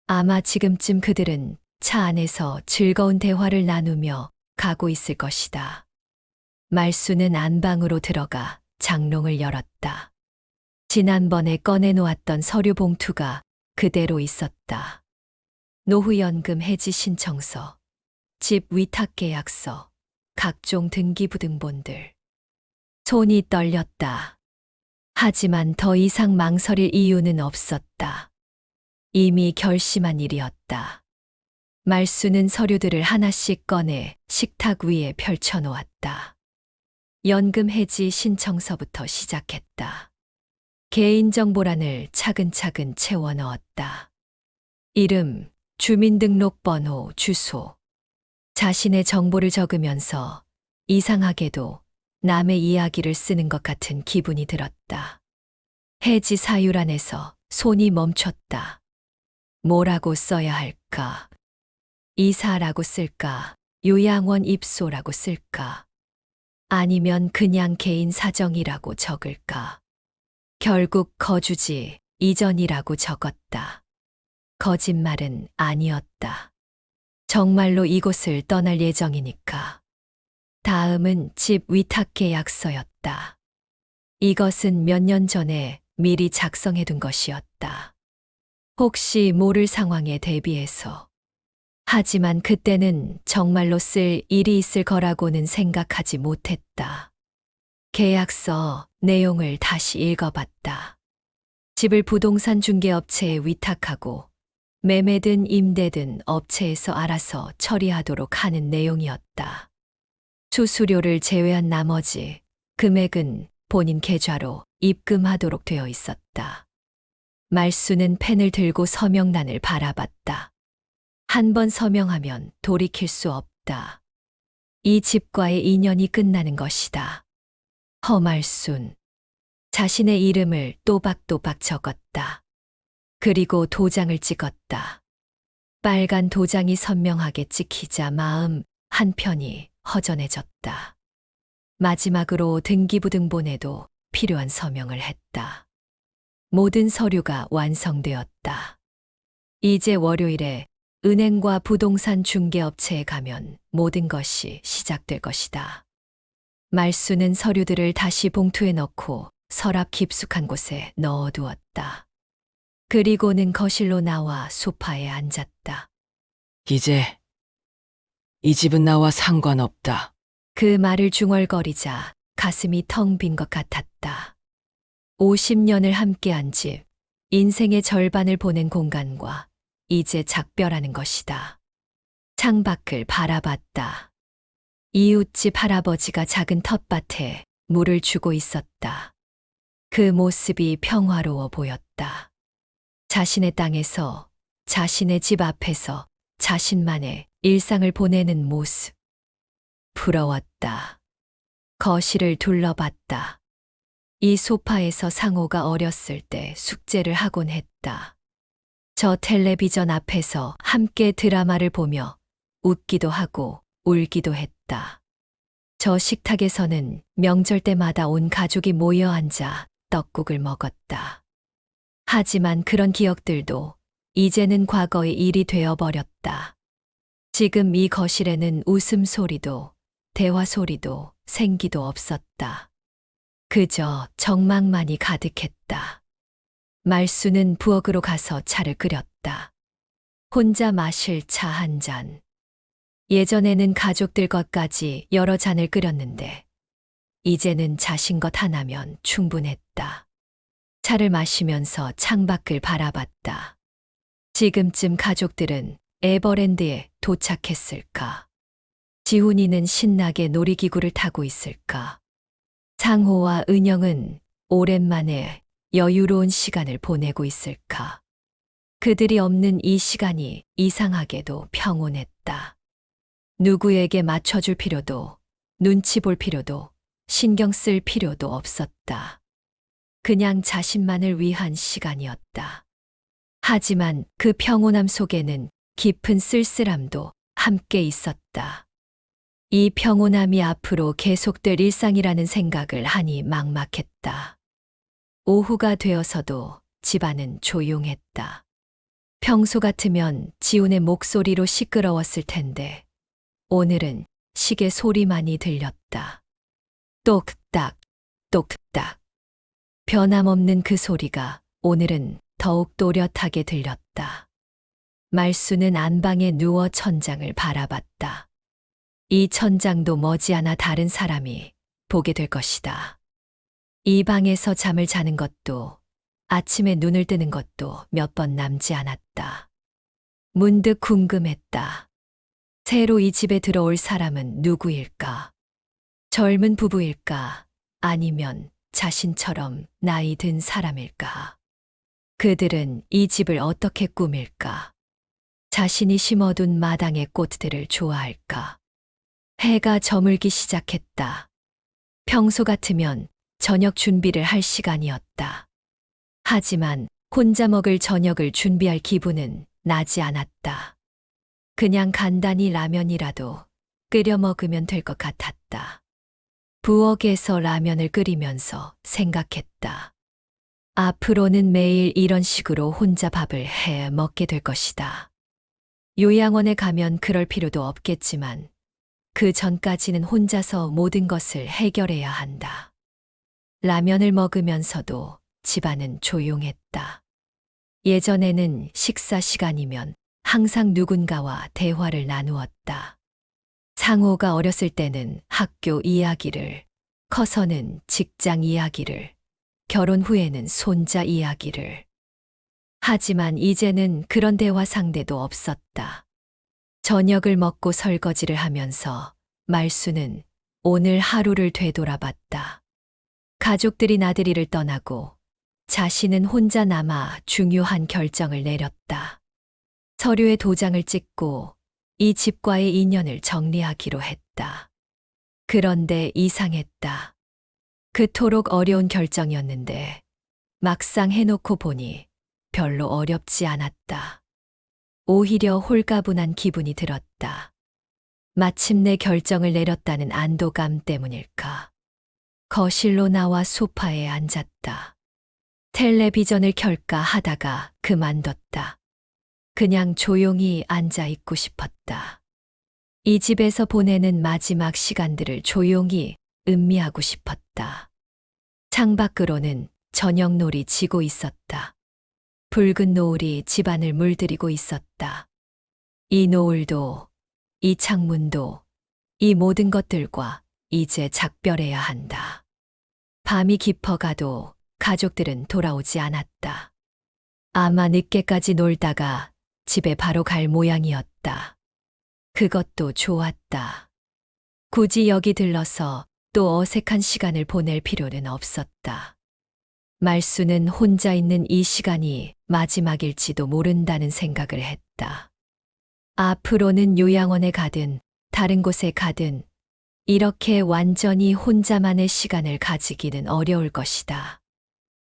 아마 지금쯤 그들은 차 안에서 즐거운 대화를 나누며 가고 있을 것이다. 말수는 안방으로 들어가 장롱을 열었다. 지난번에 꺼내놓았던 서류 봉투가 그대로 있었다. 노후연금 해지 신청서, 집 위탁 계약서, 각종 등기부등본들. 손이 떨렸다. 하지만 더 이상 망설일 이유는 없었다. 이미 결심한 일이었다. 말수는 서류들을 하나씩 꺼내 식탁 위에 펼쳐놓았다. 연금 해지 신청서부터 시작했다. 개인정보란을 차근차근 채워 넣었다. 이름, 주민등록번호, 주소. 자신의 정보를 적으면서 이상하게도 남의 이야기를 쓰는 것 같은 기분이 들었다. 해지 사유란에서 손이 멈췄다. 뭐라고 써야 할까? 이사라고 쓸까? 요양원 입소라고 쓸까? 아니면 그냥 개인 사정이라고 적을까? 결국 거주지 이전이라고 적었다. 거짓말은 아니었다. 정말로 이곳을 떠날 예정이니까. 다음은 집 위탁 계약서였다. 이것은 몇 년 전에 미리 작성해둔 것이었다. 혹시 모를 상황에 대비해서. 하지만 그때는 정말로 쓸 일이 있을 거라고는 생각하지 못했다. 계약서 내용을 다시 읽어봤다. 집을 부동산 중개업체에 위탁하고 매매든 임대든 업체에서 알아서 처리하도록 하는 내용이었다. 수수료를 제외한 나머지 금액은 본인 계좌로 입금하도록 되어 있었다. 말수는 펜을 들고 서명란을 바라봤다. 한 번 서명하면 돌이킬 수 없다. 이 집과의 인연이 끝나는 것이다. 허말순. 자신의 이름을 또박또박 적었다. 그리고 도장을 찍었다. 빨간 도장이 선명하게 찍히자 마음 한편이 허전해졌다. 마지막으로 등기부등본에도 필요한 서명을 했다. 모든 서류가 완성되었다. 이제 월요일에 은행과 부동산 중개업체에 가면 모든 것이 시작될 것이다. 말수는 서류들을 다시 봉투에 넣고 서랍 깊숙한 곳에 넣어두었다. 그리고는 거실로 나와 소파에 앉았다. 이제 이 집은 나와 상관없다. 그 말을 중얼거리자 가슴이 텅 빈 것 같았다. 50년을 함께한 집, 인생의 절반을 보낸 공간과 이제 작별하는 것이다. 창밖을 바라봤다. 이웃집 할아버지가 작은 텃밭에 물을 주고 있었다. 그 모습이 평화로워 보였다. 자신의 땅에서, 자신의 집 앞에서 자신만의 일상을 보내는 모습. 부러웠다. 거실을 둘러봤다. 이 소파에서 상호가 어렸을 때 숙제를 하곤 했다. 저 텔레비전 앞에서 함께 드라마를 보며 웃기도 하고 울기도 했다. 저 식탁에서는 명절 때마다 온 가족이 모여 앉아 떡국을 먹었다. 하지만 그런 기억들도 이제는 과거의 일이 되어버렸다. 지금 이 거실에는 웃음소리도 대화 소리도 생기도 없었다. 그저 정막만이 가득했다. 말수는 부엌으로 가서 차를 끓였다. 혼자 마실 차 한 잔. 예전에는 가족들 것까지 여러 잔을 끓였는데 이제는 자신 것 하나면 충분했다. 차를 마시면서 창밖을 바라봤다. 지금쯤 가족들은 에버랜드에 도착했을까? 지훈이는 신나게 놀이기구를 타고 있을까? 상호와 은영은 오랜만에 여유로운 시간을 보내고 있을까? 그들이 없는 이 시간이 이상하게도 평온했다. 누구에게 맞춰줄 필요도, 눈치 볼 필요도, 신경 쓸 필요도 없었다. 그냥 자신만을 위한 시간이었다. 하지만 그 평온함 속에는 깊은 쓸쓸함도 함께 있었다. 이 평온함이 앞으로 계속될 일상이라는 생각을 하니 막막했다. 오후가 되어서도 집안은 조용했다. 평소 같으면 지훈의 목소리로 시끄러웠을 텐데 오늘은 시계 소리만이 들렸다. 똑딱, 똑딱. 변함없는 그 소리가 오늘은 더욱 또렷하게 들렸다. 말수는 안방에 누워 천장을 바라봤다. 이 천장도 머지않아 다른 사람이 보게 될 것이다. 이 방에서 잠을 자는 것도 아침에 눈을 뜨는 것도 몇 번 남지 않았다. 문득 궁금했다. 새로 이 집에 들어올 사람은 누구일까? 젊은 부부일까? 아니면 자신처럼 나이 든 사람일까? 그들은 이 집을 어떻게 꾸밀까? 자신이 심어둔 마당의 꽃들을 좋아할까? 해가 저물기 시작했다. 평소 같으면 저녁 준비를 할 시간이었다. 하지만 혼자 먹을 저녁을 준비할 기분은 나지 않았다. 그냥 간단히 라면이라도 끓여 먹으면 될 것 같았다. 부엌에서 라면을 끓이면서 생각했다. 앞으로는 매일 이런 식으로 혼자 밥을 해 먹게 될 것이다. 요양원에 가면 그럴 필요도 없겠지만 그 전까지는 혼자서 모든 것을 해결해야 한다. 라면을 먹으면서도 집안은 조용했다. 예전에는 식사 시간이면 항상 누군가와 대화를 나누었다. 상호가 어렸을 때는 학교 이야기를, 커서는 직장 이야기를, 결혼 후에는 손자 이야기를. 하지만 이제는 그런 대화 상대도 없었다. 저녁을 먹고 설거지를 하면서 말수는 오늘 하루를 되돌아봤다. 가족들이 나들이를 떠나고 자신은 혼자 남아 중요한 결정을 내렸다. 서류에 도장을 찍고 이 집과의 인연을 정리하기로 했다. 그런데 이상했다. 그토록 어려운 결정이었는데 막상 해놓고 보니 별로 어렵지 않았다. 오히려 홀가분한 기분이 들었다. 마침내 결정을 내렸다는 안도감 때문일까? 거실로 나와 소파에 앉았다. 텔레비전을 켤까 하다가 그만뒀다. 그냥 조용히 앉아 있고 싶었다. 이 집에서 보내는 마지막 시간들을 조용히 음미하고 싶었다. 창밖으로는 저녁놀이 지고 있었다. 붉은 노을이 집안을 물들이고 있었다. 이 노을도, 이 창문도, 이 모든 것들과 이제 작별해야 한다. 밤이 깊어가도 가족들은 돌아오지 않았다. 아마 늦게까지 놀다가 집에 바로 갈 모양이었다. 그것도 좋았다. 굳이 여기 들러서 또 어색한 시간을 보낼 필요는 없었다. 말수는 혼자 있는 이 시간이 마지막일지도 모른다는 생각을 했다. 앞으로는 요양원에 가든 다른 곳에 가든 이렇게 완전히 혼자만의 시간을 가지기는 어려울 것이다.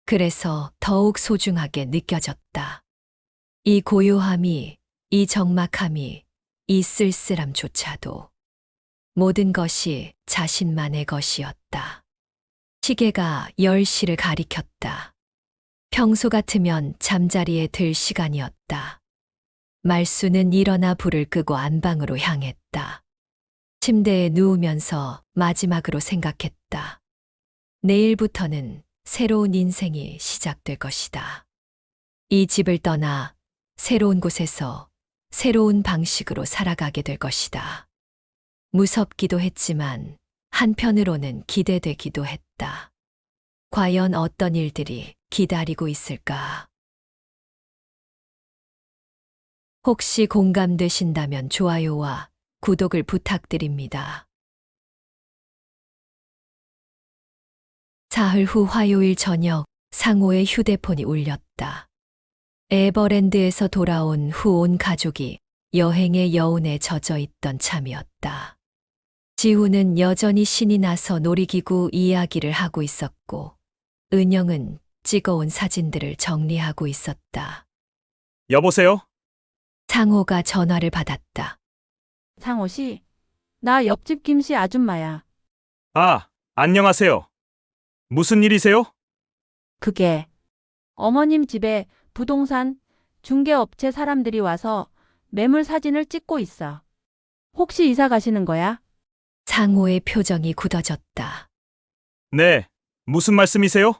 그래서 더욱 소중하게 느껴졌다. 이 고요함이, 이 적막함이, 이 쓸쓸함조차도 모든 것이 자신만의 것이었다. 시계가 10시를 가리켰다. 평소 같으면 잠자리에 들 시간이었다. 말수는 일어나 불을 끄고 안방으로 향했다. 침대에 누우면서 마지막으로 생각했다. 내일부터는 새로운 인생이 시작될 것이다. 이 집을 떠나 새로운 곳에서 새로운 방식으로 살아가게 될 것이다. 무섭기도 했지만 한편으로는 기대되기도 했다. 과연 어떤 일들이 기다리고 있을까? 혹시 공감되신다면 좋아요와 구독을 부탁드립니다. 사흘 후 화요일 저녁 상호의 휴대폰이 울렸다. 에버랜드에서 돌아온 후 온 가족이 여행의 여운에 젖어 있던 참이었다. 지우는 여전히 신이 나서 놀이기구 이야기를 하고 있었고, 은영은 찍어온 사진들을 정리하고 있었다. 여보세요? 상호가 전화를 받았다. 상호 씨, 나 옆집 김씨 아줌마야. 아, 안녕하세요. 무슨 일이세요? 그게 어머님 집에 부동산 중개업체 사람들이 와서 매물 사진을 찍고 있어. 혹시 이사 가시는 거야? 상호의 표정이 굳어졌다. 네, 무슨 말씀이세요?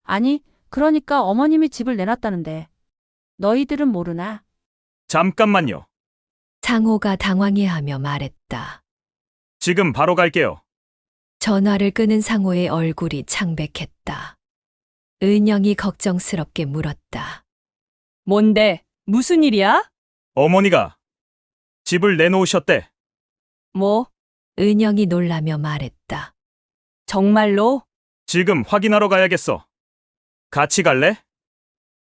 아니, 그러니까 어머님이 집을 내놨다는데. 너희들은 모르나? 잠깐만요. 상호가 당황해하며 말했다. 지금 바로 갈게요. 전화를 끄는 상호의 얼굴이 창백했다. 은영이 걱정스럽게 물었다. 뭔데? 무슨 일이야? 어머니가 집을 내놓으셨대. 뭐? 은영이 놀라며 말했다. 정말로? 지금 확인하러 가야겠어. 같이 갈래?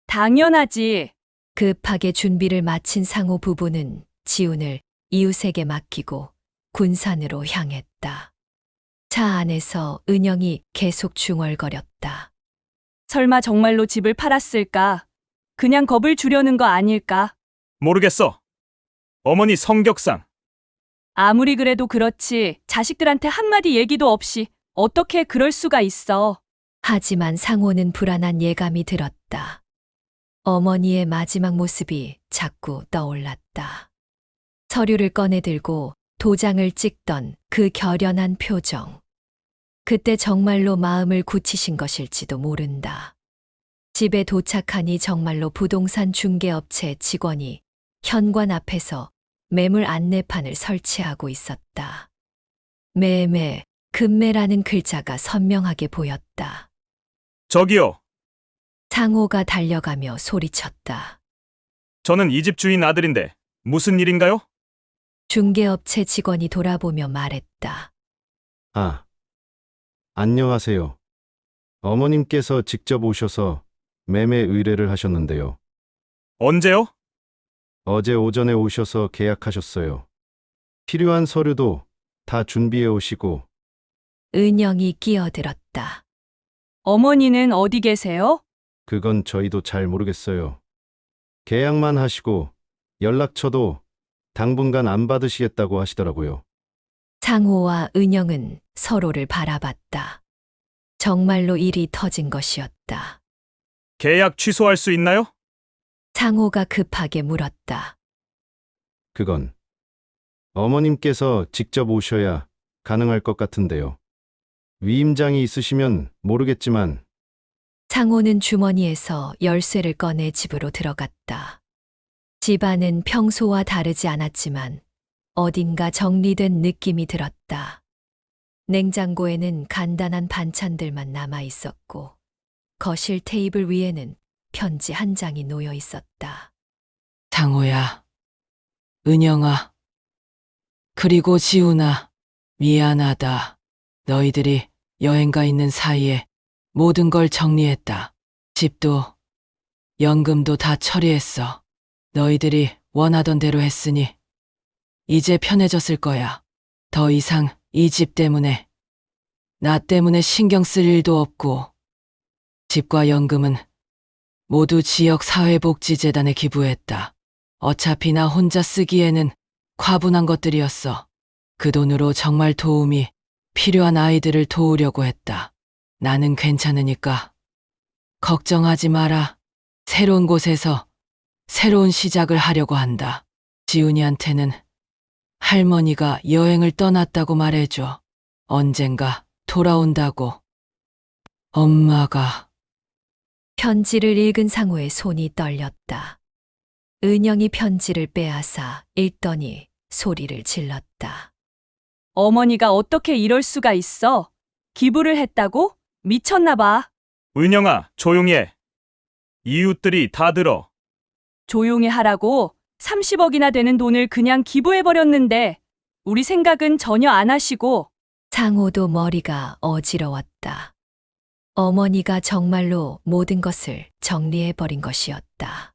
당연하지. 급하게 준비를 마친 상호 부부는 지훈을 이웃에게 맡기고 군산으로 향했다. 차 안에서 은영이 계속 중얼거렸다. 설마 정말로 집을 팔았을까? 그냥 겁을 주려는 거 아닐까? 모르겠어. 어머니 성격상. 아무리 그래도 그렇지. 자식들한테 한마디 얘기도 없이 어떻게 그럴 수가 있어. 하지만 상호는 불안한 예감이 들었다. 어머니의 마지막 모습이 자꾸 떠올랐다. 서류를 꺼내들고 도장을 찍던 그 결연한 표정. 그때 정말로 마음을 굳히신 것일지도 모른다. 집에 도착하니 정말로 부동산 중개업체 직원이 현관 앞에서 매물 안내판을 설치하고 있었다. 매매, 급매라는 글자가 선명하게 보였다. 저기요. 상호가 달려가며 소리쳤다. 저는 이 집 주인 아들인데 무슨 일인가요? 중개업체 직원이 돌아보며 말했다. 아, 안녕하세요. 어머님께서 직접 오셔서 매매 의뢰를 하셨는데요. 언제요? 어제 오전에 오셔서 계약하셨어요. 필요한 서류도 다 준비해 오시고, 은영이 끼어들었다. 어머니는 어디 계세요? 그건 저희도 잘 모르겠어요. 계약만 하시고 연락처도 당분간 안 받으시겠다고 하시더라고요. 상호와 은영은 서로를 바라봤다. 정말로 일이 터진 것이었다. 계약 취소할 수 있나요? 상호가 급하게 물었다. 그건 어머님께서 직접 오셔야 가능할 것 같은데요. 위임장이 있으시면 모르겠지만 상호는 주머니에서 열쇠를 꺼내 집으로 들어갔다. 집안은 평소와 다르지 않았지만 어딘가 정리된 느낌이 들었다. 냉장고에는 간단한 반찬들만 남아 있었고, 거실 테이블 위에는 편지 한 장이 놓여 있었다. 상호야, 은영아, 그리고 지훈아, 미안하다. 너희들이 여행가 있는 사이에 모든 걸 정리했다. 집도, 연금도 다 처리했어. 너희들이 원하던 대로 했으니 이제 편해졌을 거야. 더 이상 이 집 때문에, 나 때문에 신경 쓸 일도 없고, 집과 연금은 모두 지역사회복지재단에 기부했다. 어차피 나 혼자 쓰기에는 과분한 것들이었어. 그 돈으로 정말 도움이 필요한 아이들을 도우려고 했다. 나는 괜찮으니까 걱정하지 마라. 새로운 곳에서 새로운 시작을 하려고 한다. 지훈이한테는 할머니가 여행을 떠났다고 말해줘. 언젠가 돌아온다고. 엄마가. 편지를 읽은 상호의 손이 떨렸다. 은영이 편지를 빼앗아 읽더니 소리를 질렀다. 어머니가 어떻게 이럴 수가 있어? 기부를 했다고? 미쳤나 봐. 은영아, 조용히 해. 이웃들이 다 들어. 조용히 하라고 30억이나 되는 돈을 그냥 기부해버렸는데 우리 생각은 전혀 안 하시고. 상호도 머리가 어지러웠다. 어머니가 정말로 모든 것을 정리해버린 것이었다.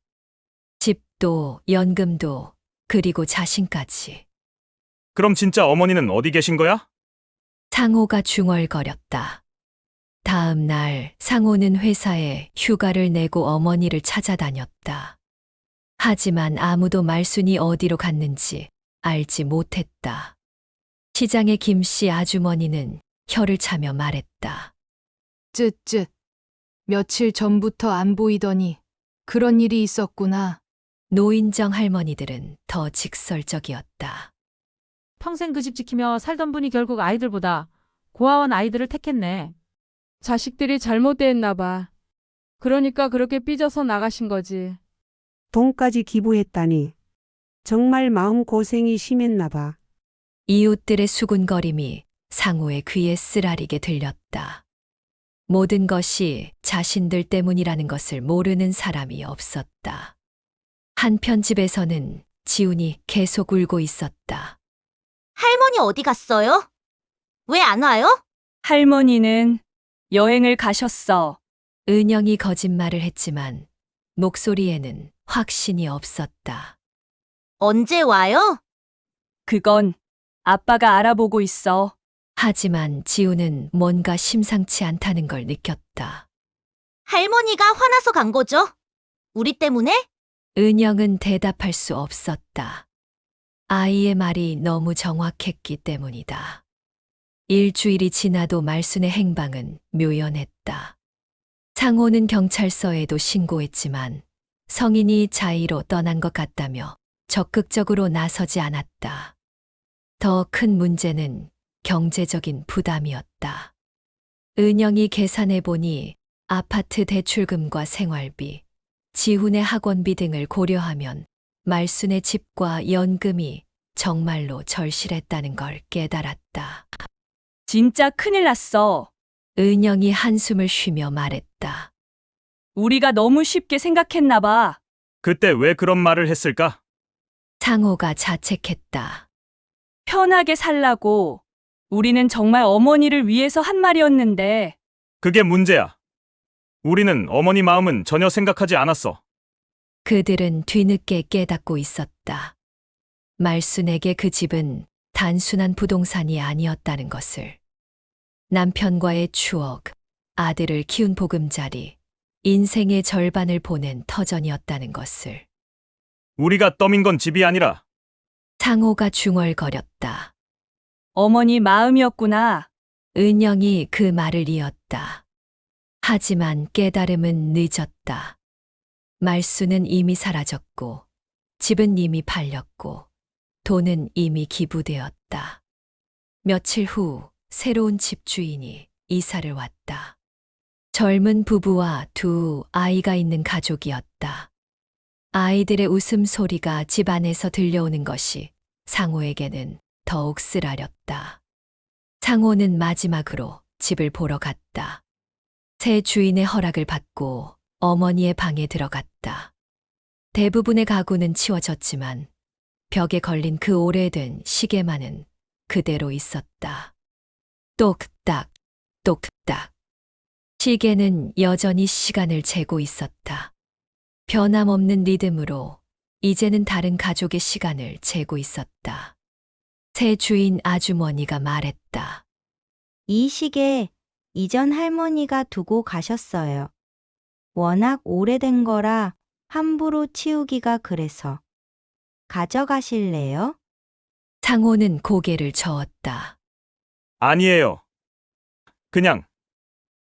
집도, 연금도, 그리고 자신까지. 그럼 진짜 어머니는 어디 계신 거야? 상호가 중얼거렸다. 다음 날 상호는 회사에 휴가를 내고 어머니를 찾아다녔다. 하지만 아무도 말순이 어디로 갔는지 알지 못했다. 시장의 김씨 아주머니는 혀를 차며 말했다. 쯧쯧. 며칠 전부터 안 보이더니 그런 일이 있었구나. 노인정 할머니들은 더 직설적이었다. 평생 그 집 지키며 살던 분이 결국 아이들보다 고아원 아이들을 택했네. 자식들이 잘못됐나 봐. 그러니까 그렇게 삐져서 나가신 거지. 돈까지 기부했다니. 정말 마음고생이 심했나 봐. 이웃들의 수군거림이 상호의 귀에 쓰라리게 들렸다. 모든 것이 자신들 때문이라는 것을 모르는 사람이 없었다. 한편 집에서는 지훈이 계속 울고 있었다. 할머니 어디 갔어요? 왜 안 와요? 할머니는 여행을 가셨어. 은영이 거짓말을 했지만 목소리에는 확신이 없었다. 언제 와요? 그건 아빠가 알아보고 있어. 하지만 지훈은 뭔가 심상치 않다는 걸 느꼈다. 할머니가 화나서 간 거죠? 우리 때문에? 은영은 대답할 수 없었다. 아이의 말이 너무 정확했기 때문이다. 일주일이 지나도 말순의 행방은 묘연했다. 상호는 경찰서에도 신고했지만 성인이 자의로 떠난 것 같다며 적극적으로 나서지 않았다. 더 큰 문제는 경제적인 부담이었다. 은영이 계산해 보니 아파트 대출금과 생활비, 지훈의 학원비 등을 고려하면 말순의 집과 연금이 정말로 절실했다는 걸 깨달았다. 진짜 큰일 났어. 은영이 한숨을 쉬며 말했다. 우리가 너무 쉽게 생각했나 봐. 그때 왜 그런 말을 했을까? 상호가 자책했다. 편하게 살라고. 우리는 정말 어머니를 위해서 한 말이었는데. 그게 문제야. 우리는 어머니 마음은 전혀 생각하지 않았어. 그들은 뒤늦게 깨닫고 있었다. 말순에게 그 집은 단순한 부동산이 아니었다는 것을. 남편과의 추억, 아들을 키운 보금자리, 인생의 절반을 보낸 터전이었다는 것을. 우리가 떠민 건 집이 아니라 상호가 중얼거렸다. 어머니 마음이었구나. 은영이 그 말을 이었다. 하지만 깨달음은 늦었다. 말수는 이미 사라졌고, 집은 이미 팔렸고, 돈은 이미 기부되었다. 며칠 후 새로운 집주인이 이사를 왔다. 젊은 부부와 두 아이가 있는 가족이었다. 아이들의 웃음소리가 집 안에서 들려오는 것이 상호에게는 더욱 쓰라렸다. 상호는 마지막으로 집을 보러 갔다. 새 주인의 허락을 받고 어머니의 방에 들어갔다. 대부분의 가구는 치워졌지만 벽에 걸린 그 오래된 시계만은 그대로 있었다. 똑딱, 똑딱. 시계는 여전히 시간을 재고 있었다. 변함없는 리듬으로 이제는 다른 가족의 시간을 재고 있었다. 새 주인 아주머니가 말했다. 이 시계 이전 할머니가 두고 가셨어요. 워낙 오래된 거라 함부로 치우기가 그래서. 가져가실래요? 상호는 고개를 저었다. 아니에요. 그냥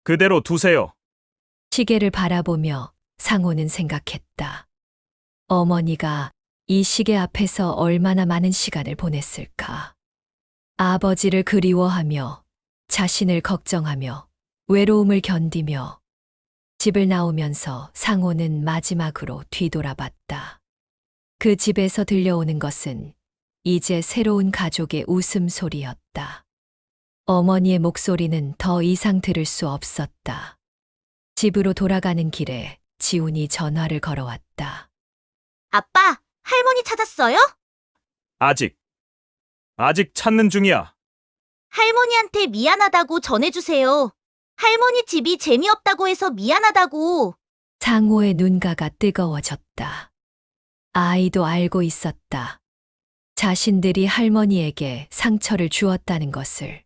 그대로 두세요. 시계를 바라보며 상호는 생각했다. 어머니가 이 시계 앞에서 얼마나 많은 시간을 보냈을까. 아버지를 그리워하며 자신을 걱정하며 외로움을 견디며 집을 나오면서 상호는 마지막으로 뒤돌아봤다. 그 집에서 들려오는 것은 이제 새로운 가족의 웃음소리였다. 어머니의 목소리는 더 이상 들을 수 없었다. 집으로 돌아가는 길에 지훈이 전화를 걸어왔다. 아빠, 할머니 찾았어요? 아직 찾는 중이야. 할머니한테 미안하다고 전해주세요. 할머니 집이 재미없다고 해서 미안하다고. 상호의 눈가가 뜨거워졌다. 아이도 알고 있었다. 자신들이 할머니에게 상처를 주었다는 것을.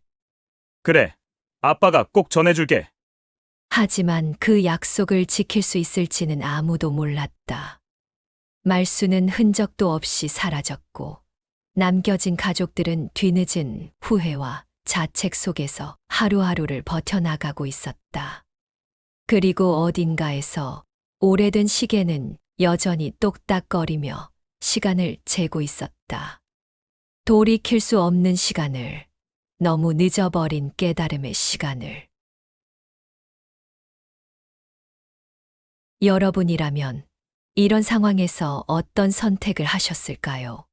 그래, 아빠가 꼭 전해줄게. 하지만 그 약속을 지킬 수 있을지는 아무도 몰랐다. 말수는 흔적도 없이 사라졌고 남겨진 가족들은 뒤늦은 후회와 자책 속에서 하루하루를 버텨나가고 있었다. 그리고 어딘가에서 오래된 시계는 여전히 똑딱거리며 시간을 재고 있었다. 돌이킬 수 없는 시간을, 너무 늦어버린 깨달음의 시간을. 여러분이라면 이런 상황에서 어떤 선택을 하셨을까요?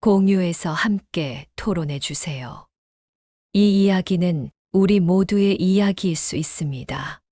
공유해서 함께 토론해 주세요. 이 이야기는 우리 모두의 이야기일 수 있습니다.